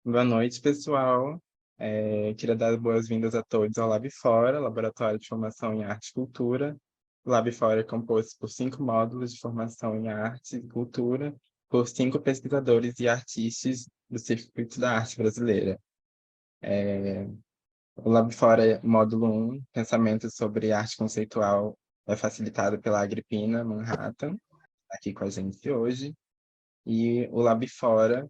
Boa noite, pessoal. Queria dar boas-vindas a todos ao Lab Fora, Laboratório de Formação em Arte e Cultura. O Lab Fora é composto por 5 módulos de formação em arte e cultura, por 5 pesquisadores e artistas do Circuito da Arte Brasileira. O Lab Fora, módulo 1, Pensamento sobre Arte Conceitual, é facilitado pela Agripina Manhattan, aqui com a gente hoje. E o Lab Fora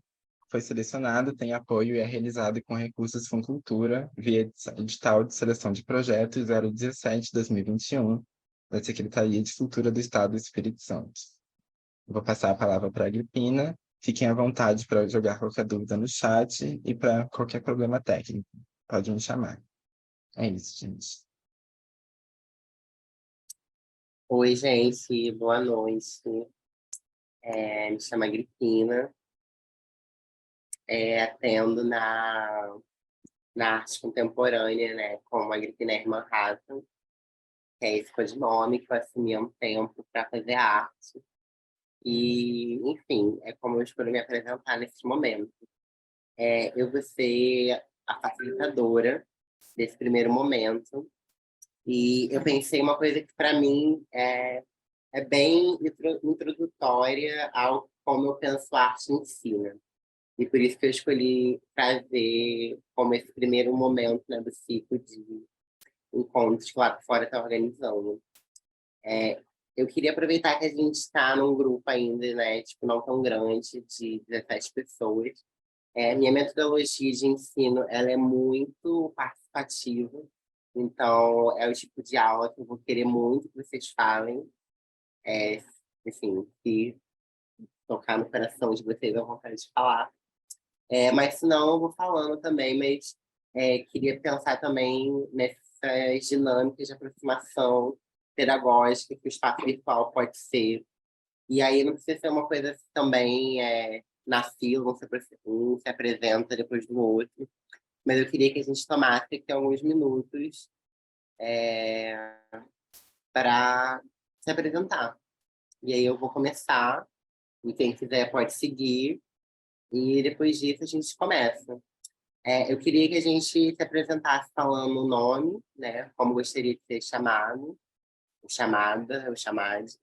foi selecionado, tem apoio e é realizado com recursos Funcultura, via edital de seleção de projetos 017-2021, da Secretaria de Cultura do Estado do Espírito Santo. Vou passar a palavra para a Agripina. Fiquem à vontade para jogar qualquer dúvida no chat e para qualquer problema técnico. Pode me chamar. É isso, gente. Oi, gente, boa noite. Me chamo Agripina, atendo na arte contemporânea, né, como Agripina Manhattan, que é esse codinome que eu assumi há um tempo para fazer arte. E, enfim, é como eu escolhi me apresentar nesse momento. Eu vou ser a facilitadora desse primeiro momento. E eu pensei uma coisa que, para mim, é bem introdutória ao como eu penso a arte ensina. E por isso que eu escolhi trazer como esse primeiro momento, né, do ciclo de encontros que lá fora está organizando. Eu queria aproveitar que a gente está num grupo ainda, né, tipo, não tão grande, de 17 pessoas. Minha metodologia de ensino, ela é muito participativa. Então, é o tipo de aula que eu vou querer muito que vocês falem. Assim, se tocar no coração de vocês, à vontade de falar. Mas se não, eu vou falando também, mas queria pensar também nessas dinâmicas de aproximação pedagógica que o espaço virtual pode ser. E aí não precisa ser uma coisa também na fila, um se apresenta depois do outro, mas eu queria que a gente tomasse aqui alguns minutos para se apresentar. E aí eu vou começar, e quem quiser pode seguir, e depois disso a gente começa. Eu queria que a gente se apresentasse falando o nome, né? Como gostaria de ser chamado, ou chamada, ou chamade.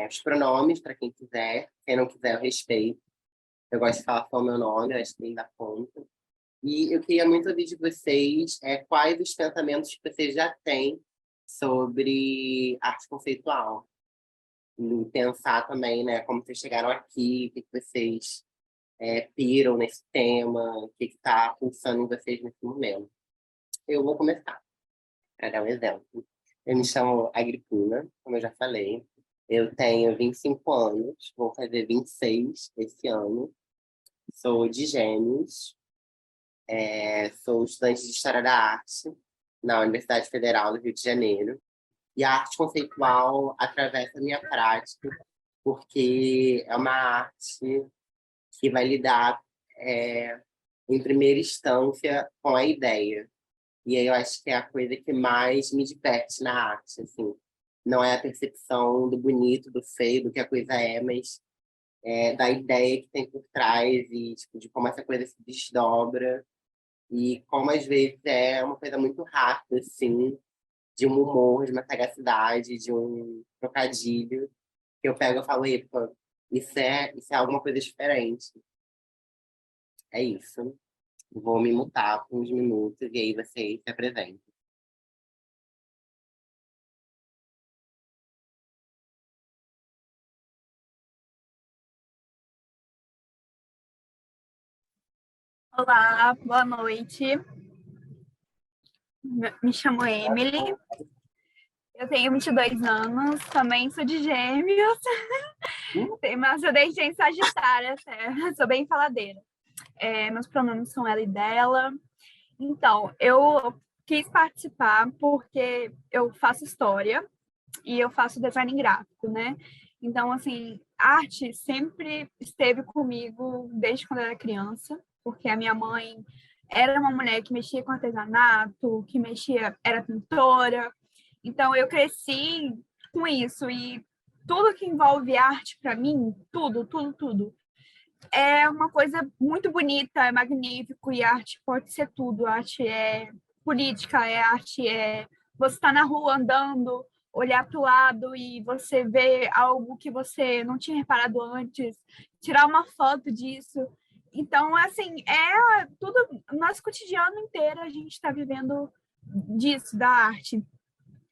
Os pronomes, para quem quiser. Quem não quiser, eu respeito. Eu gosto de falar só o meu nome, eu acho que nem dá conta. E eu queria muito ouvir de vocês quais os pensamentos que vocês já têm sobre arte conceitual. E pensar também, né, como vocês chegaram aqui, o que vocês piram nesse tema, o que está pulsando em vocês nesse momento. Eu vou começar, para dar um exemplo. Eu me chamo Agripina, como eu já falei. Eu tenho 25 anos, vou fazer 26 esse ano. Sou de Gêmeos, sou estudante de História da Arte na Universidade Federal do Rio de Janeiro. E a arte conceitual atravessa a minha prática, porque é uma arte que vai lidar, em primeira instância, com a ideia. E aí eu acho que é a coisa que mais me diverte na arte, assim. Não é a percepção do bonito, do feio, do que a coisa é, mas da ideia que tem por trás e tipo, de como essa coisa se desdobra e como às vezes é uma coisa muito rápida, assim, de um humor, de uma sagacidade, de um trocadilho, que eu pego e falo, epa, isso é alguma coisa diferente. É isso. Vou me mutar por uns minutos e aí você se apresenta. Olá, boa noite. Me chamo Emily. Eu tenho 22 anos, também sou de Gêmeos. Tenho meu ascendente em Sagitário até. Sou bem faladeira. Meus pronomes são ela e dela. Então, eu quis participar porque eu faço história e eu faço design gráfico, né? Então, assim, arte sempre esteve comigo desde quando eu era criança, porque a minha mãe era uma mulher que mexia com artesanato, era pintora. Então, eu cresci com isso e tudo que envolve arte, para mim, tudo, é uma coisa muito bonita, é magnífico, e a arte pode ser tudo. A arte é política, é arte, é você estar na rua andando, olhar para o lado e você ver algo que você não tinha reparado antes, tirar uma foto disso. Então, assim, é tudo, nosso cotidiano inteiro a gente está vivendo disso, da arte.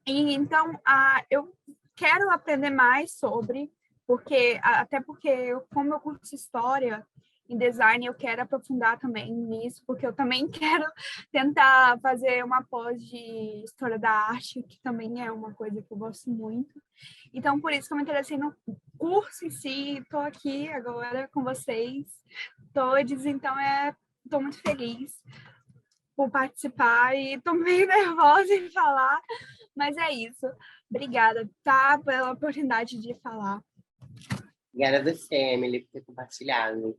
E então, eu quero aprender mais sobre, até porque como eu curso história em design, eu quero aprofundar também nisso, porque eu também quero tentar fazer uma pós de história da arte, que também é uma coisa que eu gosto muito. Então, por isso que eu me interessei no curso em si, estou aqui agora com vocês todos, então estou muito feliz por participar e estou meio nervosa em falar, mas é isso. Obrigada, tá? Pela oportunidade de falar. Obrigada a você, Emily, por ter compartilhado.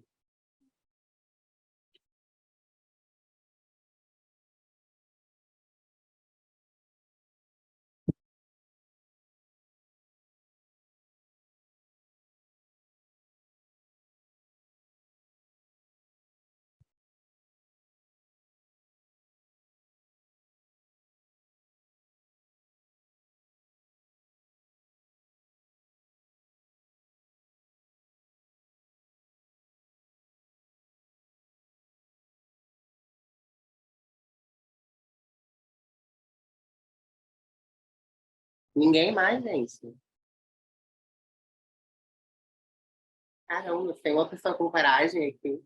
Ninguém mais, gente? Caramba, tem uma pessoa com coragem aqui.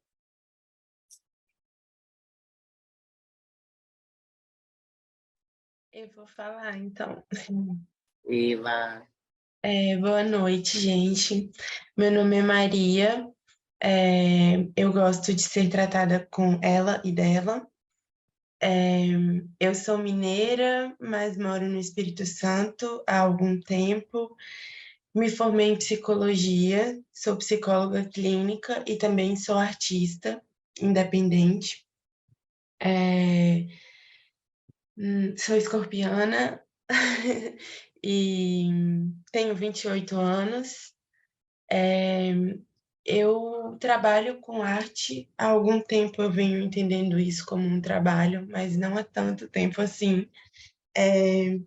Eu vou falar, então. Eva. Boa noite, gente. Meu nome é Maria. Eu gosto de ser tratada com ela e dela. Eu sou mineira, mas moro no Espírito Santo há algum tempo. Me formei em psicologia, sou psicóloga clínica e também sou artista independente. Sou escorpiana e tenho 28 anos. Eu trabalho com arte há algum tempo, eu venho entendendo isso como um trabalho, mas não há tanto tempo assim. É,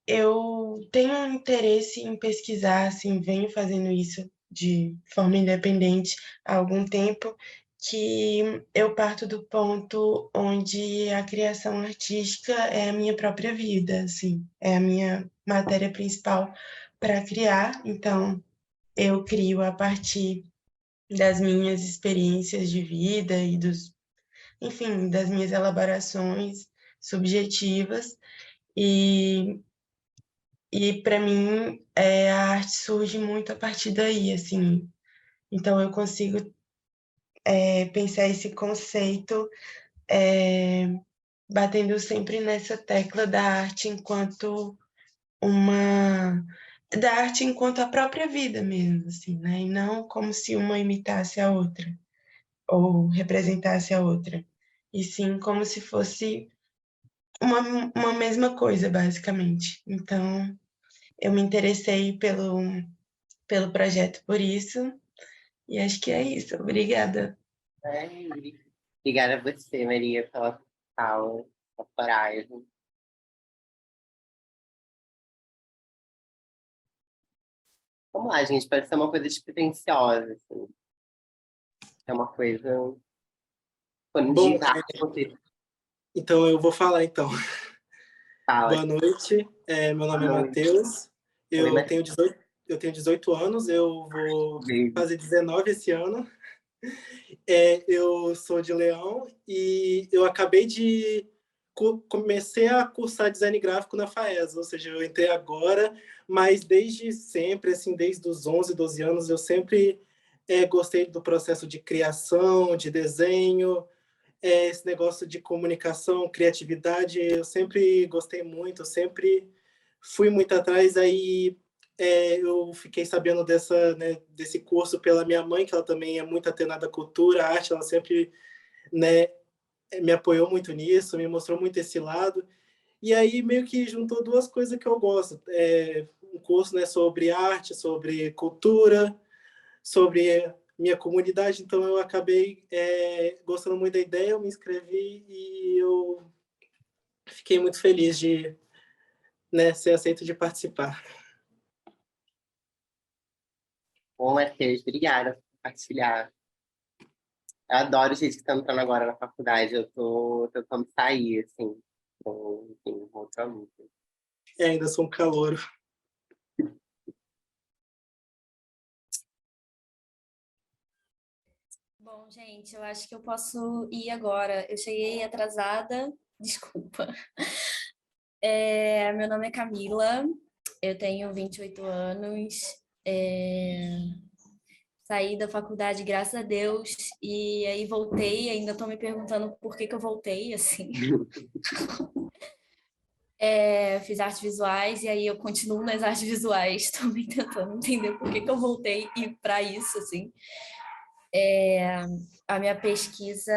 eu tenho um interesse em pesquisar, assim, venho fazendo isso de forma independente há algum tempo, que eu parto do ponto onde a criação artística é a minha própria vida, assim, é a minha matéria principal para criar. Então, eu crio a partir das minhas experiências de vida e enfim, das minhas elaborações subjetivas. E para mim, a arte surge muito a partir daí, assim. Então, eu consigo pensar esse conceito batendo sempre nessa tecla da arte enquanto uma... da arte enquanto a própria vida mesmo, assim, né? E não como se uma imitasse a outra, ou representasse a outra. E sim como se fosse uma mesma coisa, basicamente. Então, eu me interessei pelo projeto por isso, e acho que é isso. Obrigada. Obrigada a você, Maria, pela fala, pela coragem. Vamos lá, gente, pode ser uma coisa despretensiosa, assim. É uma coisa... Quando Bom, diz arte, você então eu vou falar então. fala. Boa noite, meu nome é Boa noite. Matheus, Oi, eu tenho 18, eu tenho 18 anos, eu vou Matheus. fazer 19 esse ano. Eu sou de Leão e eu acabei de... Comecei a cursar design gráfico na FAES, ou seja, eu entrei agora, mas desde sempre, assim, desde os 11, 12 anos, eu sempre gostei do processo de criação, de desenho, esse negócio de comunicação, criatividade, eu sempre gostei muito, eu sempre fui muito atrás. Aí eu fiquei sabendo desse curso pela minha mãe, que ela também é muito atenada à cultura, à arte, ela sempre, né, me apoiou muito nisso, me mostrou muito esse lado. E aí meio que juntou duas coisas que eu gosto. Um curso, né, sobre arte, sobre cultura, sobre minha comunidade, então eu acabei gostando muito da ideia, eu me inscrevi e eu fiquei muito feliz de, né, ser aceito de participar. Bom, Matheus, obrigada por compartilhar. Eu adoro gente que está entrando agora na faculdade. Eu tô tentando sair, assim, com, enfim, outra luta. Ainda sou um calouro. Bom, gente, eu acho que eu posso ir agora. Eu cheguei atrasada, desculpa. Meu nome é Camila, eu tenho 28 anos, saí da faculdade, graças a Deus, e aí voltei, ainda estou me perguntando por que eu voltei, assim. Fiz artes visuais e aí eu continuo nas artes visuais, também tentando entender por que eu voltei e para isso, assim. A minha pesquisa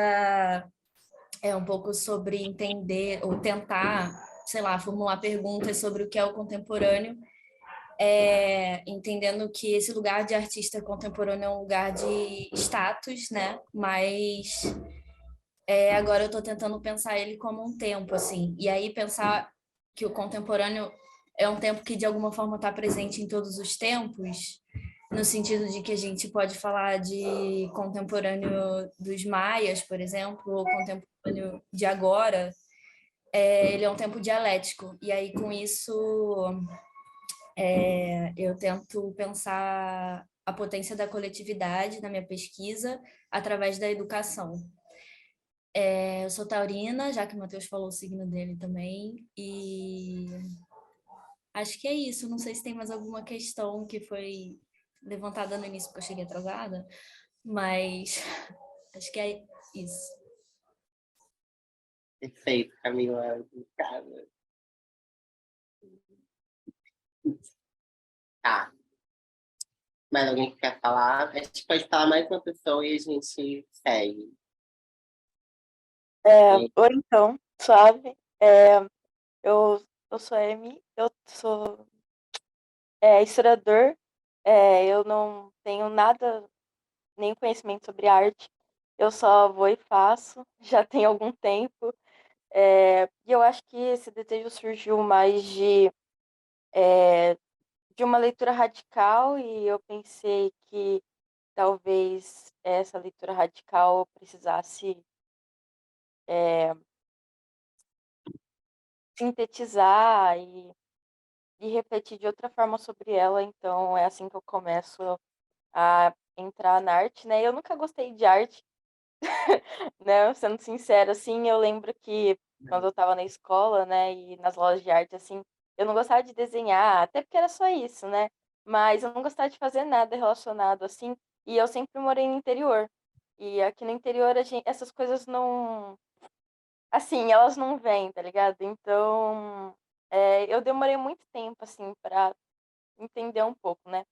é um pouco sobre entender ou tentar, sei lá, formular perguntas sobre o que é o contemporâneo, entendendo que esse lugar de artista contemporâneo é um lugar de status, né? Mas agora eu estou tentando pensar ele como um tempo, assim. E aí pensar que o contemporâneo é um tempo que de alguma forma está presente em todos os tempos, no sentido de que a gente pode falar de contemporâneo dos maias, por exemplo, ou contemporâneo de agora, ele é um tempo dialético. E aí, com isso, eu tento pensar a potência da coletividade na minha pesquisa através da educação. Eu sou taurina, já que o Matheus falou o signo dele também, e acho que é isso. Não sei se tem mais alguma questão que foi levantada no início porque eu cheguei atrasada, mas acho que é isso. Perfeito, Camila. Obrigada. Tá. Mais alguém que quer falar? A gente pode falar mais uma pessoa e a gente segue. Ou então, suave. Eu sou a Amy, eu sou historiador. Eu não tenho nada, nem conhecimento sobre arte. Eu só vou e faço, já tem algum tempo. E eu acho que esse desejo surgiu mais de uma leitura radical, e eu pensei que talvez essa leitura radical eu precisasse sintetizar e refletir de outra forma sobre ela. Então é assim que eu começo a entrar na arte, né? Eu nunca gostei de arte, né? Sendo sincera, assim, eu lembro que quando eu estava na escola, né, e nas lojas de arte, assim, eu não gostava de desenhar, até porque era só isso, né? Mas eu não gostava de fazer nada relacionado, assim, e eu sempre morei no interior. E aqui no interior, essas coisas não. Assim, elas não vêm, tá ligado? Então, eu demorei muito tempo, assim, pra entender um pouco, né?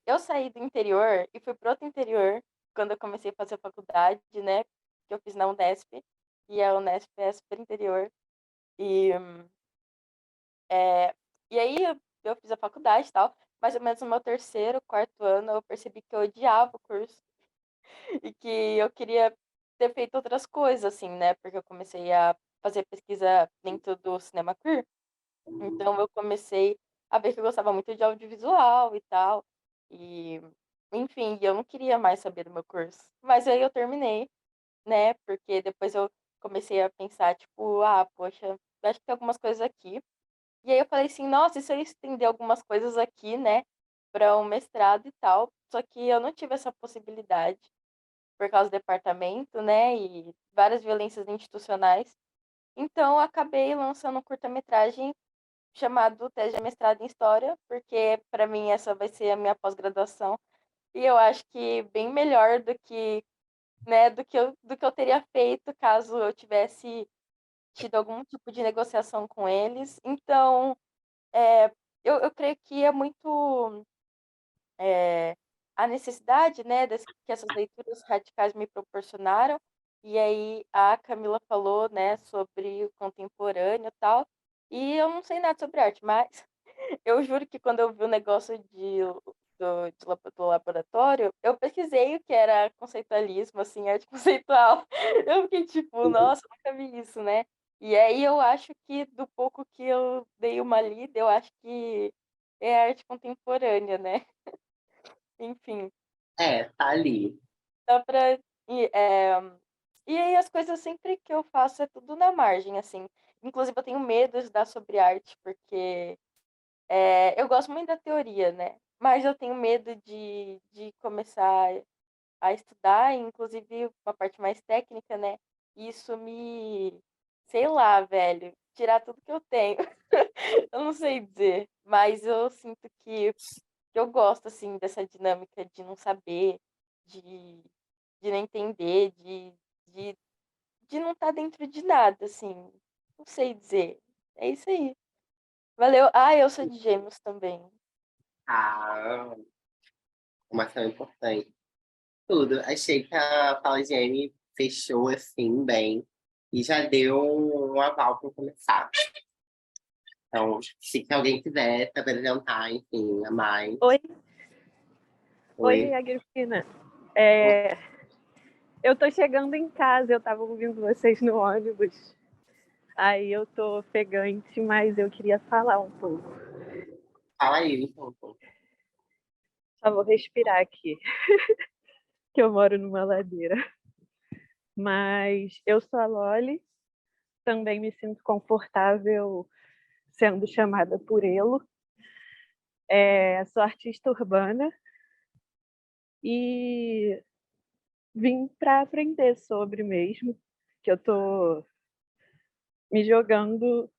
Eu saí do interior e fui para outro interior quando eu comecei a fazer faculdade, né? Que eu fiz na Unesp. E a Unesp é super interior. E, é, e aí eu fiz a faculdade e tal. Mais ou menos no meu terceiro, quarto ano, eu percebi que eu odiava o curso. E que eu queria ter feito outras coisas, assim, né? Porque eu comecei a fazer pesquisa dentro do cinema queer. Então eu comecei a ver que eu gostava muito de audiovisual e tal. E, enfim, eu não queria mais saber do meu curso. Mas aí eu terminei, né? Porque depois eu comecei a pensar, tipo, poxa, eu acho que tem algumas coisas aqui. E aí eu falei assim, nossa, e se eu estender algumas coisas aqui, né? Para um mestrado e tal. Só que eu não tive essa possibilidade por causa do departamento, né? E várias violências institucionais. Então, eu acabei lançando um curta-metragem chamado Tese de Mestrado em História, porque para mim essa vai ser a minha pós-graduação. E eu acho que bem melhor do que, né, do que eu teria feito caso eu tivesse tido algum tipo de negociação com eles. Então, é, eu creio que é muito é, a necessidade, né, que essas leituras radicais me proporcionaram. E aí a Camila falou, né, sobre o contemporâneo e tal. E eu não sei nada sobre arte, mas eu juro que quando eu vi o negócio do laboratório, eu pesquisei o que era conceitualismo, assim, arte conceitual. Eu fiquei tipo, nossa, nunca vi isso, né? E aí eu acho que do pouco que eu dei uma lida, eu acho que é arte contemporânea, né? Enfim, Tá ali. dá pra. E, e aí as coisas sempre que eu faço é tudo na margem, assim. Inclusive eu tenho medo de estudar sobre arte, porque eu gosto muito da teoria, né? Mas eu tenho medo de começar a estudar, inclusive uma parte mais técnica, né? E isso sei lá, velho, tirar tudo que eu tenho. Eu não sei dizer, mas eu sinto que eu gosto, assim, dessa dinâmica de não saber, de, de não entender, de, de não estar dentro de nada, assim. Não sei dizer. É isso aí. Valeu. Ah, eu sou de Gêmeos também. Ah, uma ação importante. Tudo. Achei que a fala de Anne fechou assim bem e já deu um aval para começar. Então, se alguém quiser se apresentar, enfim, a mais. Oi, Oi. Agripina. Eu tô chegando em casa, eu tava ouvindo vocês no ônibus. Aí eu tô ofegante, mas eu queria falar um pouco. Fala aí, então. Só vou respirar aqui, que eu moro numa ladeira. Mas eu sou a Loli, também me sinto confortável sendo chamada por Elo. Sou artista urbana e vim para aprender sobre mesmo, que eu tô me jogando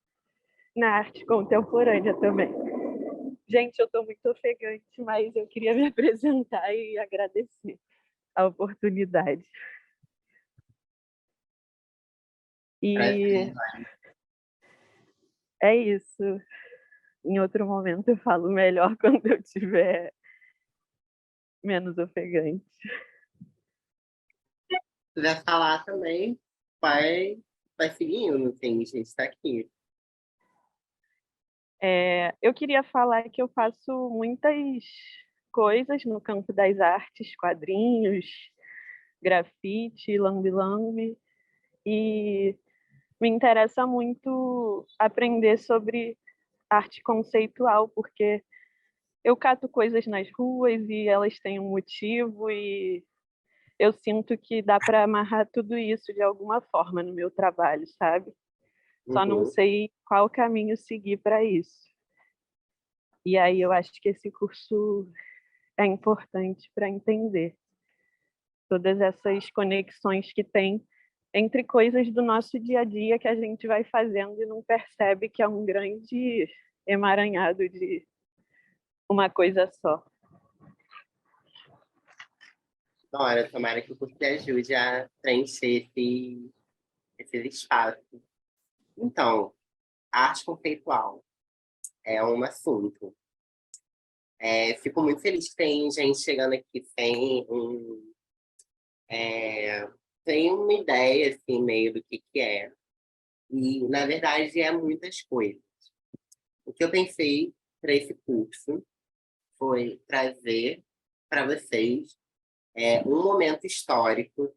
na arte contemporânea também. Gente, eu estou muito ofegante, mas eu queria me apresentar e agradecer a oportunidade. E é isso. Em outro momento eu falo melhor quando eu tiver menos ofegante. Se quiser falar também, vai seguindo, tem gente está aqui. Eu queria falar que eu faço muitas coisas no campo das artes, quadrinhos, grafite, lambe-lambe, e me interessa muito aprender sobre arte conceitual, porque eu cato coisas nas ruas e elas têm um motivo e eu sinto que dá para amarrar tudo isso de alguma forma no meu trabalho, sabe? Só não sei qual caminho seguir para isso. E aí eu acho que esse curso é importante para entender todas essas conexões que tem entre coisas do nosso dia a dia que a gente vai fazendo e não percebe que é um grande emaranhado de uma coisa só. Bora, tomara que o curso te ajude a preencher esse espaço. Então, arte conceitual é um assunto. Fico muito feliz que tem gente chegando aqui sem uma ideia, assim, meio do que é. E, na verdade, é muitas coisas. O que eu pensei para esse curso foi trazer para vocês um momento histórico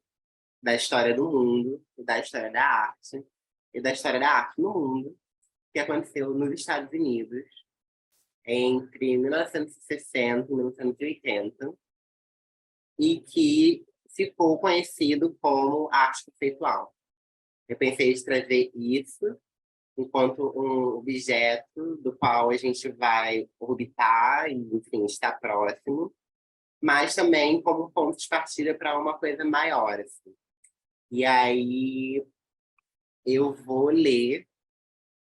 da história do mundo, da história da arte, e da história da arte no mundo, que aconteceu nos Estados Unidos entre 1960 e 1980, e que ficou conhecido como arte conceitual. Eu pensei em trazer isso enquanto um objeto do qual a gente vai orbitar e, enfim, estar próximo, mas também como ponto de partida para uma coisa maior, assim. E aí eu vou ler,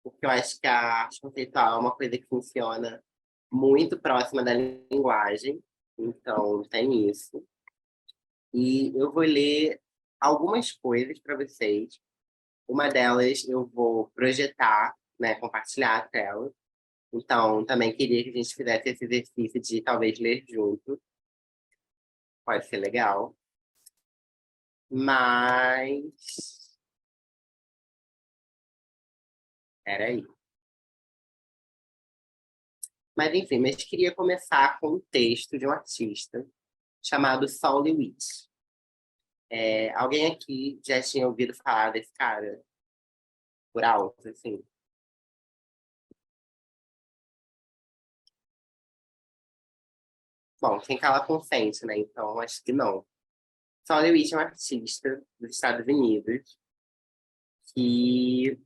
porque eu acho que a arte conceitual é uma coisa que funciona muito próxima da linguagem, então tem isso. E eu vou ler algumas coisas para vocês. Uma delas eu vou projetar, né, compartilhar a tela. Então, também queria que a gente fizesse esse exercício de talvez ler junto. Pode ser legal. Mas... Peraí. Mas, enfim, mas queria começar com um texto de um artista chamado Saul Lewis. Alguém aqui já tinha ouvido falar desse cara? Por alto, assim? Bom, quem cala consente, né? Então, acho que não. Saul Lewis é um artista dos Estados Unidos que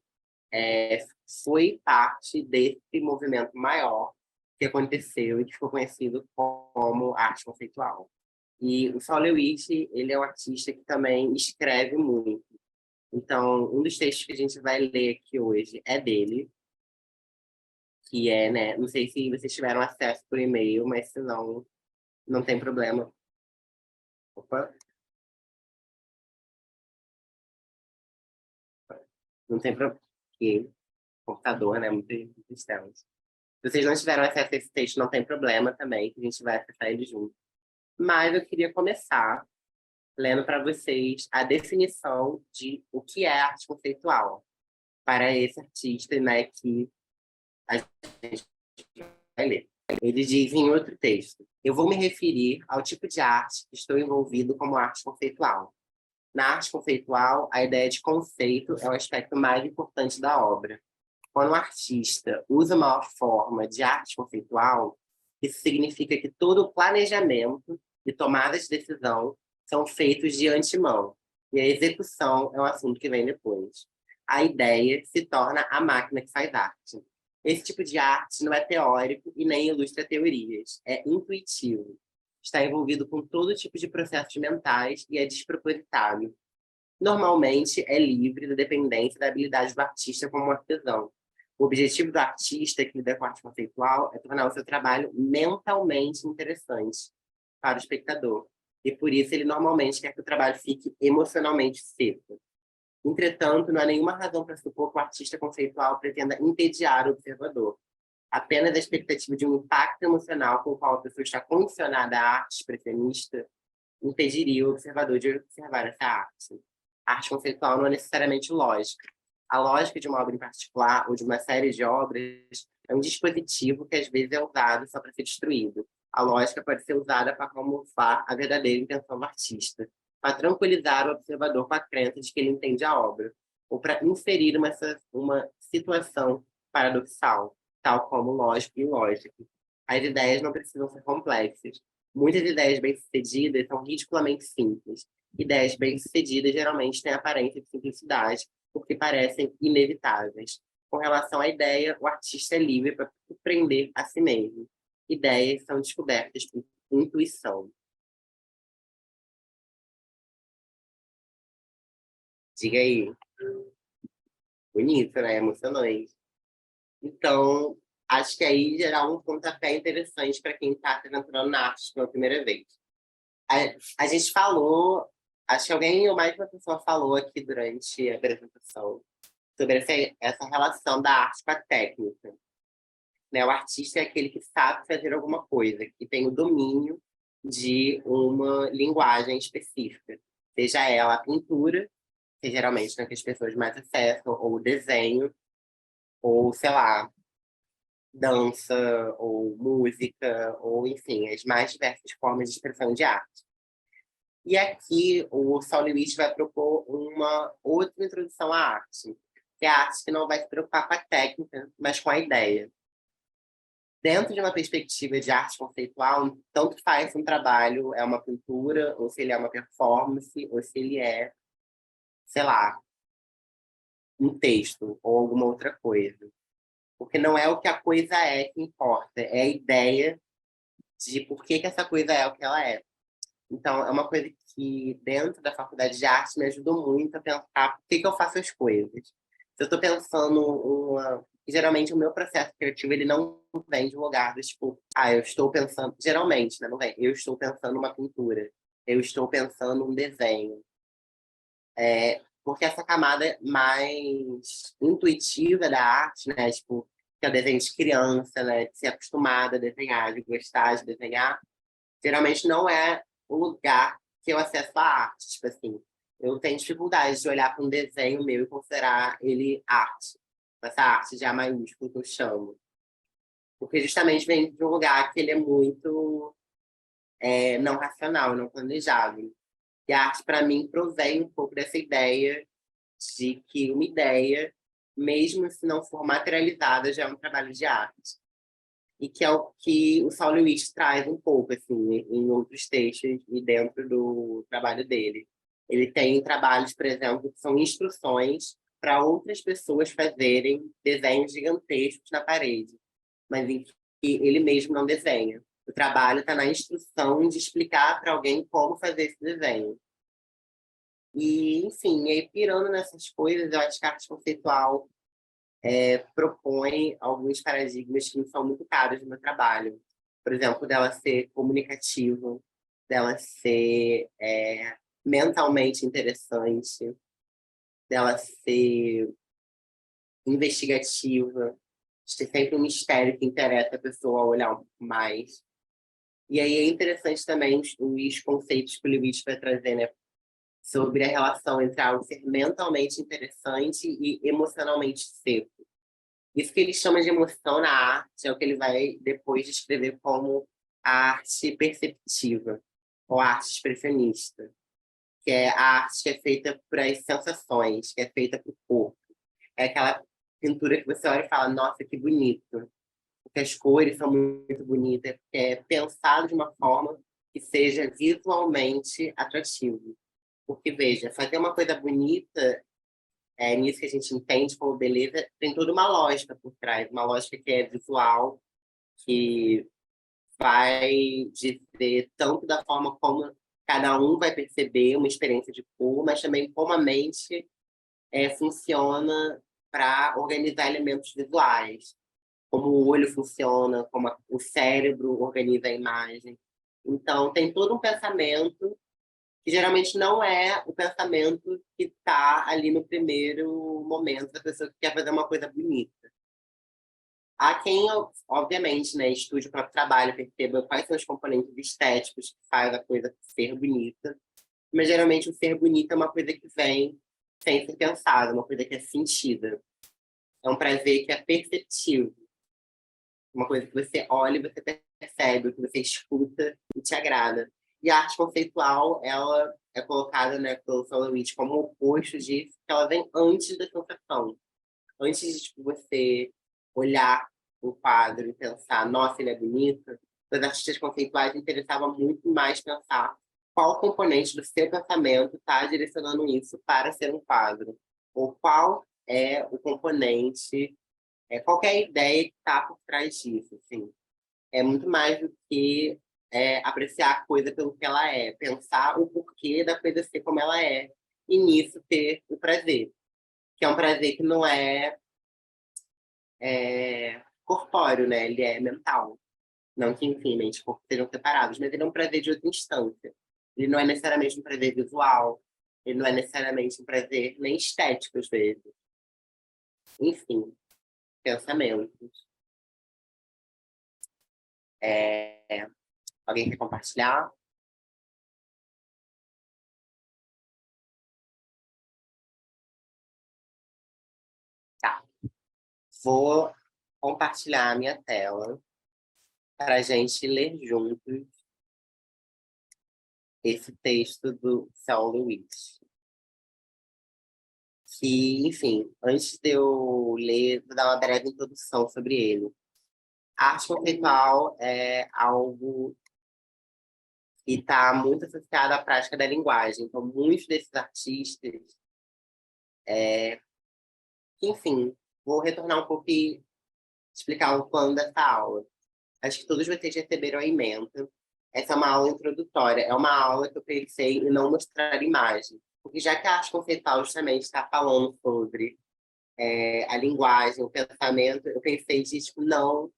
foi parte desse movimento maior que aconteceu e que ficou conhecido como arte conceitual. E o Saul Lewis, ele é um artista que também escreve muito. Então, um dos textos que a gente vai ler aqui hoje é dele, que é, né, não sei se vocês tiveram acesso por e-mail, mas se não, não tem problema. Opa, não tem problema. Computador, né, muito externo. Se vocês não tiveram acesso a esse texto, não tem problema também, que a gente vai acessar ele junto. Mas eu queria começar lendo para vocês a definição de o que é arte conceitual para esse artista, né, que a gente vai ler. Ele diz em outro texto: eu vou me referir ao tipo de arte que estou envolvido como arte conceitual. Na arte conceitual, a ideia de conceito é o aspecto mais importante da obra. Quando um artista usa uma forma de arte conceitual, isso significa que todo o planejamento e tomada de decisão são feitos de antemão, e a execução é um assunto que vem depois. A ideia se torna a máquina que faz arte. Esse tipo de arte não é teórico e nem ilustra teorias, é intuitivo. Está envolvido com todo tipo de processos mentais e é despropositado. Normalmente é livre da dependência da habilidade do artista como artesão. O objetivo do artista que lida com arte conceitual é tornar o seu trabalho mentalmente interessante para o espectador. E por isso ele normalmente quer que o trabalho fique emocionalmente seco. Entretanto, não há nenhuma razão para supor que o artista conceitual pretenda entediar o observador. Apenas a expectativa de um impacto emocional com o qual a pessoa está condicionada à arte expressionista impediria o observador de observar essa arte. A arte conceitual não é necessariamente lógica. A lógica de uma obra em particular ou de uma série de obras é um dispositivo que às vezes é usado só para ser destruído. A lógica pode ser usada para camuflar a verdadeira intenção do artista, para tranquilizar o observador com a crença de que ele entende a obra, ou para inferir uma situação paradoxal, tal como lógico e ilógico. As ideias não precisam ser complexas. Muitas ideias bem-sucedidas são ridiculamente simples. Ideias bem-sucedidas geralmente têm a aparência de simplicidade, porque parecem inevitáveis. Com relação à ideia, o artista é livre para surpreender a si mesmo. Ideias são descobertas por intuição. Diga aí. Bonito, né? Emocionante. Então, acho que aí gerar um pontapé interessante para quem está se aventurando na arte pela primeira vez. A gente falou, acho que alguém ou mais uma pessoa falou aqui durante a apresentação sobre essa relação da arte com a técnica. Né? O artista é aquele que sabe fazer alguma coisa, que tem o domínio de uma linguagem específica, seja ela a pintura, que geralmente é que as pessoas mais acessam, ou o desenho, ou, sei lá, dança, ou música, ou, enfim, as mais diversas formas de expressão de arte. E aqui o Saul Lewis vai propor uma outra introdução à arte, que é a arte que não vai se preocupar com a técnica, mas com a ideia. Dentro de uma perspectiva de arte conceitual, tanto faz se um trabalho é uma pintura, ou se ele é uma performance, ou se ele é, sei lá, um texto, ou alguma outra coisa. Porque não é o que a coisa é que importa, é a ideia de por que essa coisa é o que ela é. Então, é uma coisa que, dentro da faculdade de arte, me ajudou muito a pensar por que eu faço as coisas. Se eu estou pensando geralmente, o meu processo criativo, ele não vem de um lugar do tipo, eu estou pensando... Geralmente, né? Não vem. Eu estou pensando uma pintura. Eu estou pensando um desenho. Porque essa camada mais intuitiva da arte, né? Tipo, que é o desenho de criança, né? De ser acostumada a desenhar, de gostar de desenhar. Geralmente não é o lugar que eu acesso a arte. Tipo assim, eu tenho dificuldade de olhar para um desenho meu e considerar ele arte. Essa arte já maiúscula que eu chamo. Porque justamente vem de um lugar que ele é muito não racional, não planejado. E a arte, para mim, provém um pouco dessa ideia de que uma ideia, mesmo se não for materializada, já é um trabalho de arte. E que é o que o Saul Lewis traz um pouco, assim, em outros textos e dentro do trabalho dele. Ele tem trabalhos, por exemplo, que são instruções para outras pessoas fazerem desenhos gigantescos na parede, mas em que ele mesmo não desenha. O trabalho está na instrução de explicar para alguém como fazer esse desenho. E, enfim, aí, pirando nessas coisas, eu acho que a arte conceitual propõe alguns paradigmas que me são muito caros no meu trabalho. Por exemplo, dela ser comunicativa, dela ser mentalmente interessante, dela ser investigativa, de ter sempre um mistério que interessa a pessoa a olhar um pouco mais. E aí é interessante também os conceitos que o Lewis vai trazer, né? Sobre a relação entre algo ser mentalmente interessante e emocionalmente seco. Isso que ele chama de emoção na arte é o que ele vai depois descrever como a arte perceptiva, ou a arte expressionista, que é a arte que é feita por as sensações, que é feita por corpo. É aquela pintura que você olha e fala, nossa, que bonito, porque as cores são muito bonitas, é pensado de uma forma que seja visualmente atrativo. Porque, veja, fazer uma coisa bonita, nisso que a gente entende como beleza, tem toda uma lógica por trás, uma lógica que é visual, que vai dizer tanto da forma como cada um vai perceber uma experiência de cor, mas também como a mente funciona para organizar elementos visuais, como o olho funciona, como o cérebro organiza a imagem. Então, tem todo um pensamento que geralmente não é o pensamento que está ali no primeiro momento da pessoa que quer fazer uma coisa bonita. Há quem, obviamente, né, estude o próprio trabalho, perceba quais são os componentes estéticos que faz a coisa ser bonita, mas geralmente o ser bonito é uma coisa que vem sem ser pensada, uma coisa que é sentida. É um prazer que é perceptivo, uma coisa que você olha e você percebe, que você escuta e te agrada. E a arte conceitual, ela é colocada, né, pelo Saul Lewis como o oposto disso, que ela vem antes da sensação. Antes de tipo, você olhar o quadro e pensar, nossa, ele é bonito, os artistas conceituais interessavam muito mais pensar qual componente do seu pensamento está direcionando isso para ser um quadro, ou qual é o componente, qualquer ideia que está por trás disso. Assim. É muito mais do que apreciar a coisa pelo que ela é, pensar o porquê da coisa ser como ela é, e nisso ter o prazer, que é um prazer que não é corpóreo, né? Ele é mental. Não que, enfim, mente e corpo sejam separados, mas ele é um prazer de outra instância. Ele não é necessariamente um prazer visual, ele não é necessariamente um prazer nem estético, às vezes. Enfim, pensamentos. Alguém quer compartilhar? Tá. Vou compartilhar a minha tela para a gente ler juntos esse texto do Saul Lewis. Que, enfim, antes de eu ler, vou dar uma breve introdução sobre ele. A arte conceitual é algo que está muito associado à prática da linguagem. Então, muitos desses artistas, enfim, vou retornar um pouco e explicar o plano dessa aula. Acho que todos vocês receberam a ementa. Essa é uma aula introdutória. É uma aula que eu pensei em não mostrar imagem. Porque já que a arte conceitual justamente está falando sobre a linguagem, o pensamento, eu pensei de não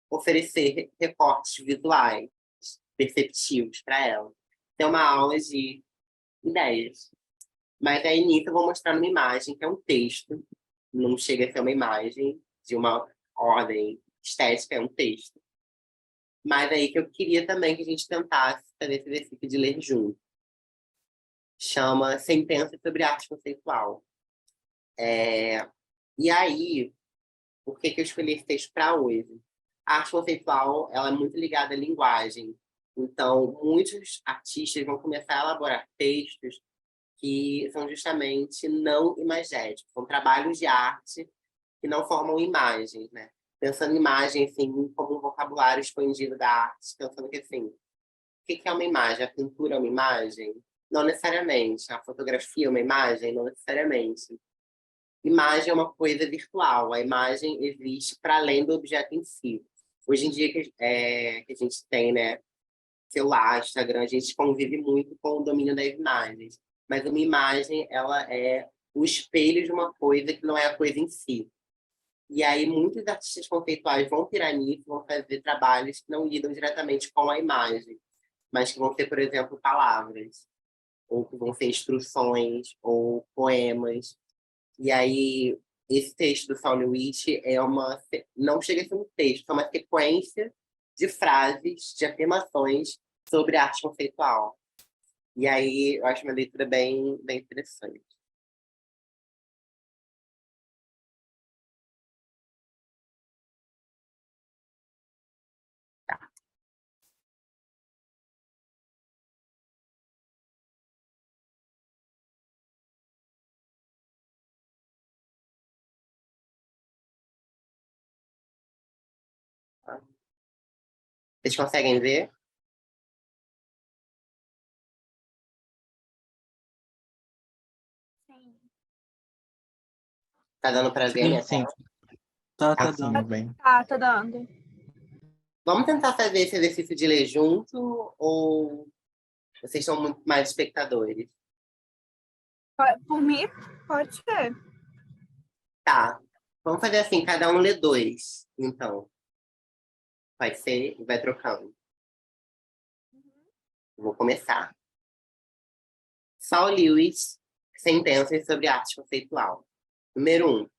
oferecer recortes visuais, perceptivos para ela. É uma aula de ideias. Mas aí nisso eu vou mostrar uma imagem, que é um texto. Não chega a ser uma imagem de uma ordem estética, é um texto. Mas aí que eu queria também que a gente tentasse fazer esse exercício de ler junto. Chama Sentença sobre Arte Conceitual. E aí, por que eu escolhi esse texto para hoje? A arte conceitual, ela é muito ligada à linguagem. Então, muitos artistas vão começar a elaborar textos que são justamente não imagéticos. São trabalhos de arte que não formam imagens, né? Pensando em imagem, assim, como um vocabulário expandido da arte, pensando que, assim, o que é uma imagem? A pintura é uma imagem? Não necessariamente. A fotografia é uma imagem? Não necessariamente. Imagem é uma coisa virtual. A imagem existe para além do objeto em si. Hoje em dia que a gente tem, né, celular, Instagram, a gente convive muito com o domínio das imagens. Mas uma imagem, ela é o espelho de uma coisa que não é a coisa em si. E aí muitos artistas conceituais vão pirar nisso, vão fazer trabalhos que não lidam diretamente com a imagem, mas que vão ser, por exemplo, palavras, ou que vão ser instruções, ou poemas. E aí, esse texto do Saul Lewis não chega a ser um texto, é uma sequência de frases, de afirmações sobre arte conceitual. E aí, eu acho uma leitura bem, bem interessante. Tá. Vocês conseguem ver? Sim. Tá dando para ver a minha Sim, tela? Tá assim, dando. bem. Tá dando. Vamos tentar fazer esse exercício de ler junto ou vocês são muito mais espectadores? Por mim, pode ser. Tá. Vamos fazer assim, cada um lê 2, então. Vai ser e vai trocando. Vou começar. Saul Lewis, sentenças sobre arte conceitual. Número 1.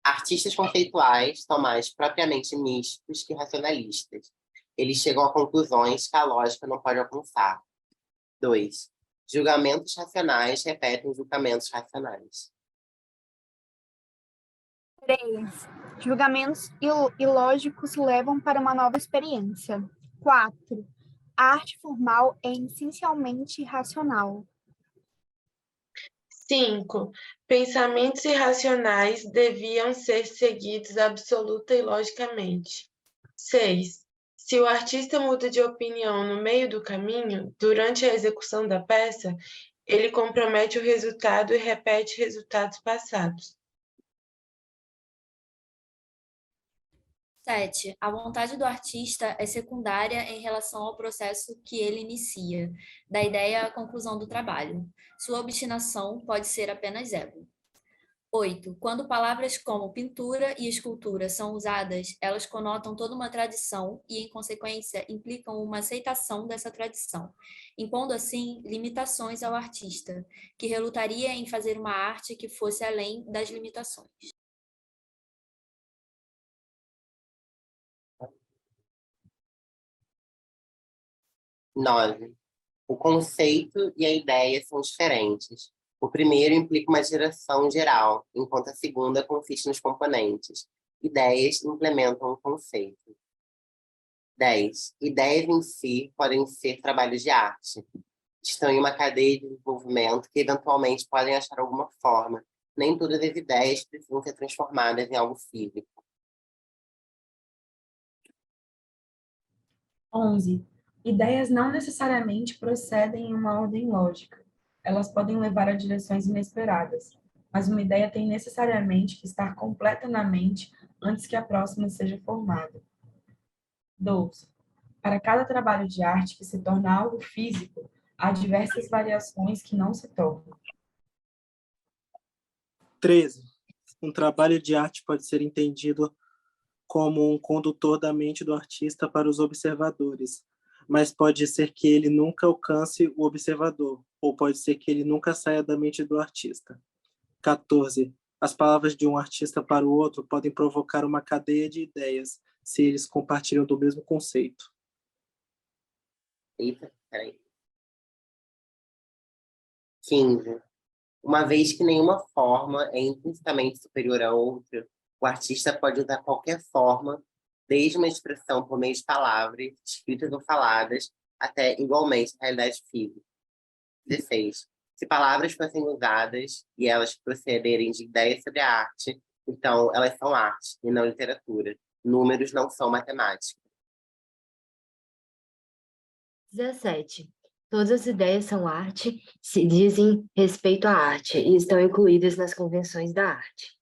Artistas conceituais são mais propriamente místicos que racionalistas. Eles chegam a conclusões que a lógica não pode alcançar. 2. Julgamentos racionais repetem julgamentos racionais. 3. Julgamentos ilógicos levam para uma nova experiência. 4. A arte formal é essencialmente racional. 5. Pensamentos irracionais deviam ser seguidos absoluta e logicamente. 6. Se o artista muda de opinião no meio do caminho, durante a execução da peça, ele compromete o resultado e repete resultados passados. 7. A vontade do artista é secundária em relação ao processo que ele inicia, da ideia à conclusão do trabalho. Sua obstinação pode ser apenas ego. 8. Quando palavras como pintura e escultura são usadas, elas conotam toda uma tradição e, em consequência, implicam uma aceitação dessa tradição, impondo assim limitações ao artista, que relutaria em fazer uma arte que fosse além das limitações. 9. O conceito e a ideia são diferentes. O primeiro implica uma direção geral, enquanto a segunda consiste nos componentes. Ideias implementam o conceito. 10. Ideias em si podem ser trabalhos de arte. Estão em uma cadeia de desenvolvimento que eventualmente podem achar alguma forma. Nem todas as ideias precisam ser transformadas em algo físico. 11. Ideias não necessariamente procedem em uma ordem lógica. Elas podem levar a direções inesperadas, mas uma ideia tem necessariamente que estar completa na mente antes que a próxima seja formada. 12. Para cada trabalho de arte que se torna algo físico, há diversas variações que não se tocam. 13. Um trabalho de arte pode ser entendido como um condutor da mente do artista para os observadores, mas pode ser que ele nunca alcance o observador, ou pode ser que ele nunca saia da mente do artista. 14. As palavras de um artista para o outro podem provocar uma cadeia de ideias, se eles compartilham do mesmo conceito. Eita, peraí. 15. Uma vez que nenhuma forma é intrinsecamente superior à outra, o artista pode usar qualquer forma desde uma expressão por meio de palavras, escritas ou faladas, até, igualmente, a realidade física. 16. Se palavras fossem usadas e elas procederem de ideias sobre a arte, então elas são arte e não literatura. Números não são matemática. 17. Todas as ideias são arte se dizem respeito à arte e estão incluídas nas convenções da arte.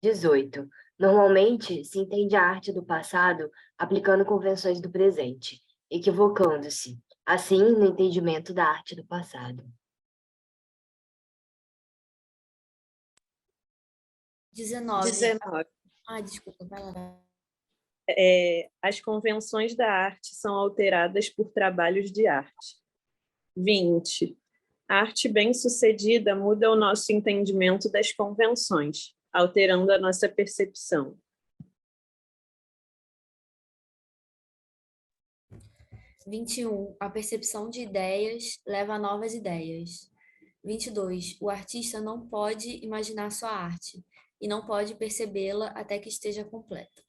18. Normalmente, se entende a arte do passado aplicando convenções do presente, equivocando-se, assim, no entendimento da arte do passado. 19. 19. Desculpa, vai lá. As convenções da arte são alteradas por trabalhos de arte. 20. A arte bem-sucedida muda o nosso entendimento das convenções, alterando a nossa percepção. 21. A percepção de ideias leva a novas ideias. 22. O artista não pode imaginar sua arte e não pode percebê-la até que esteja completa.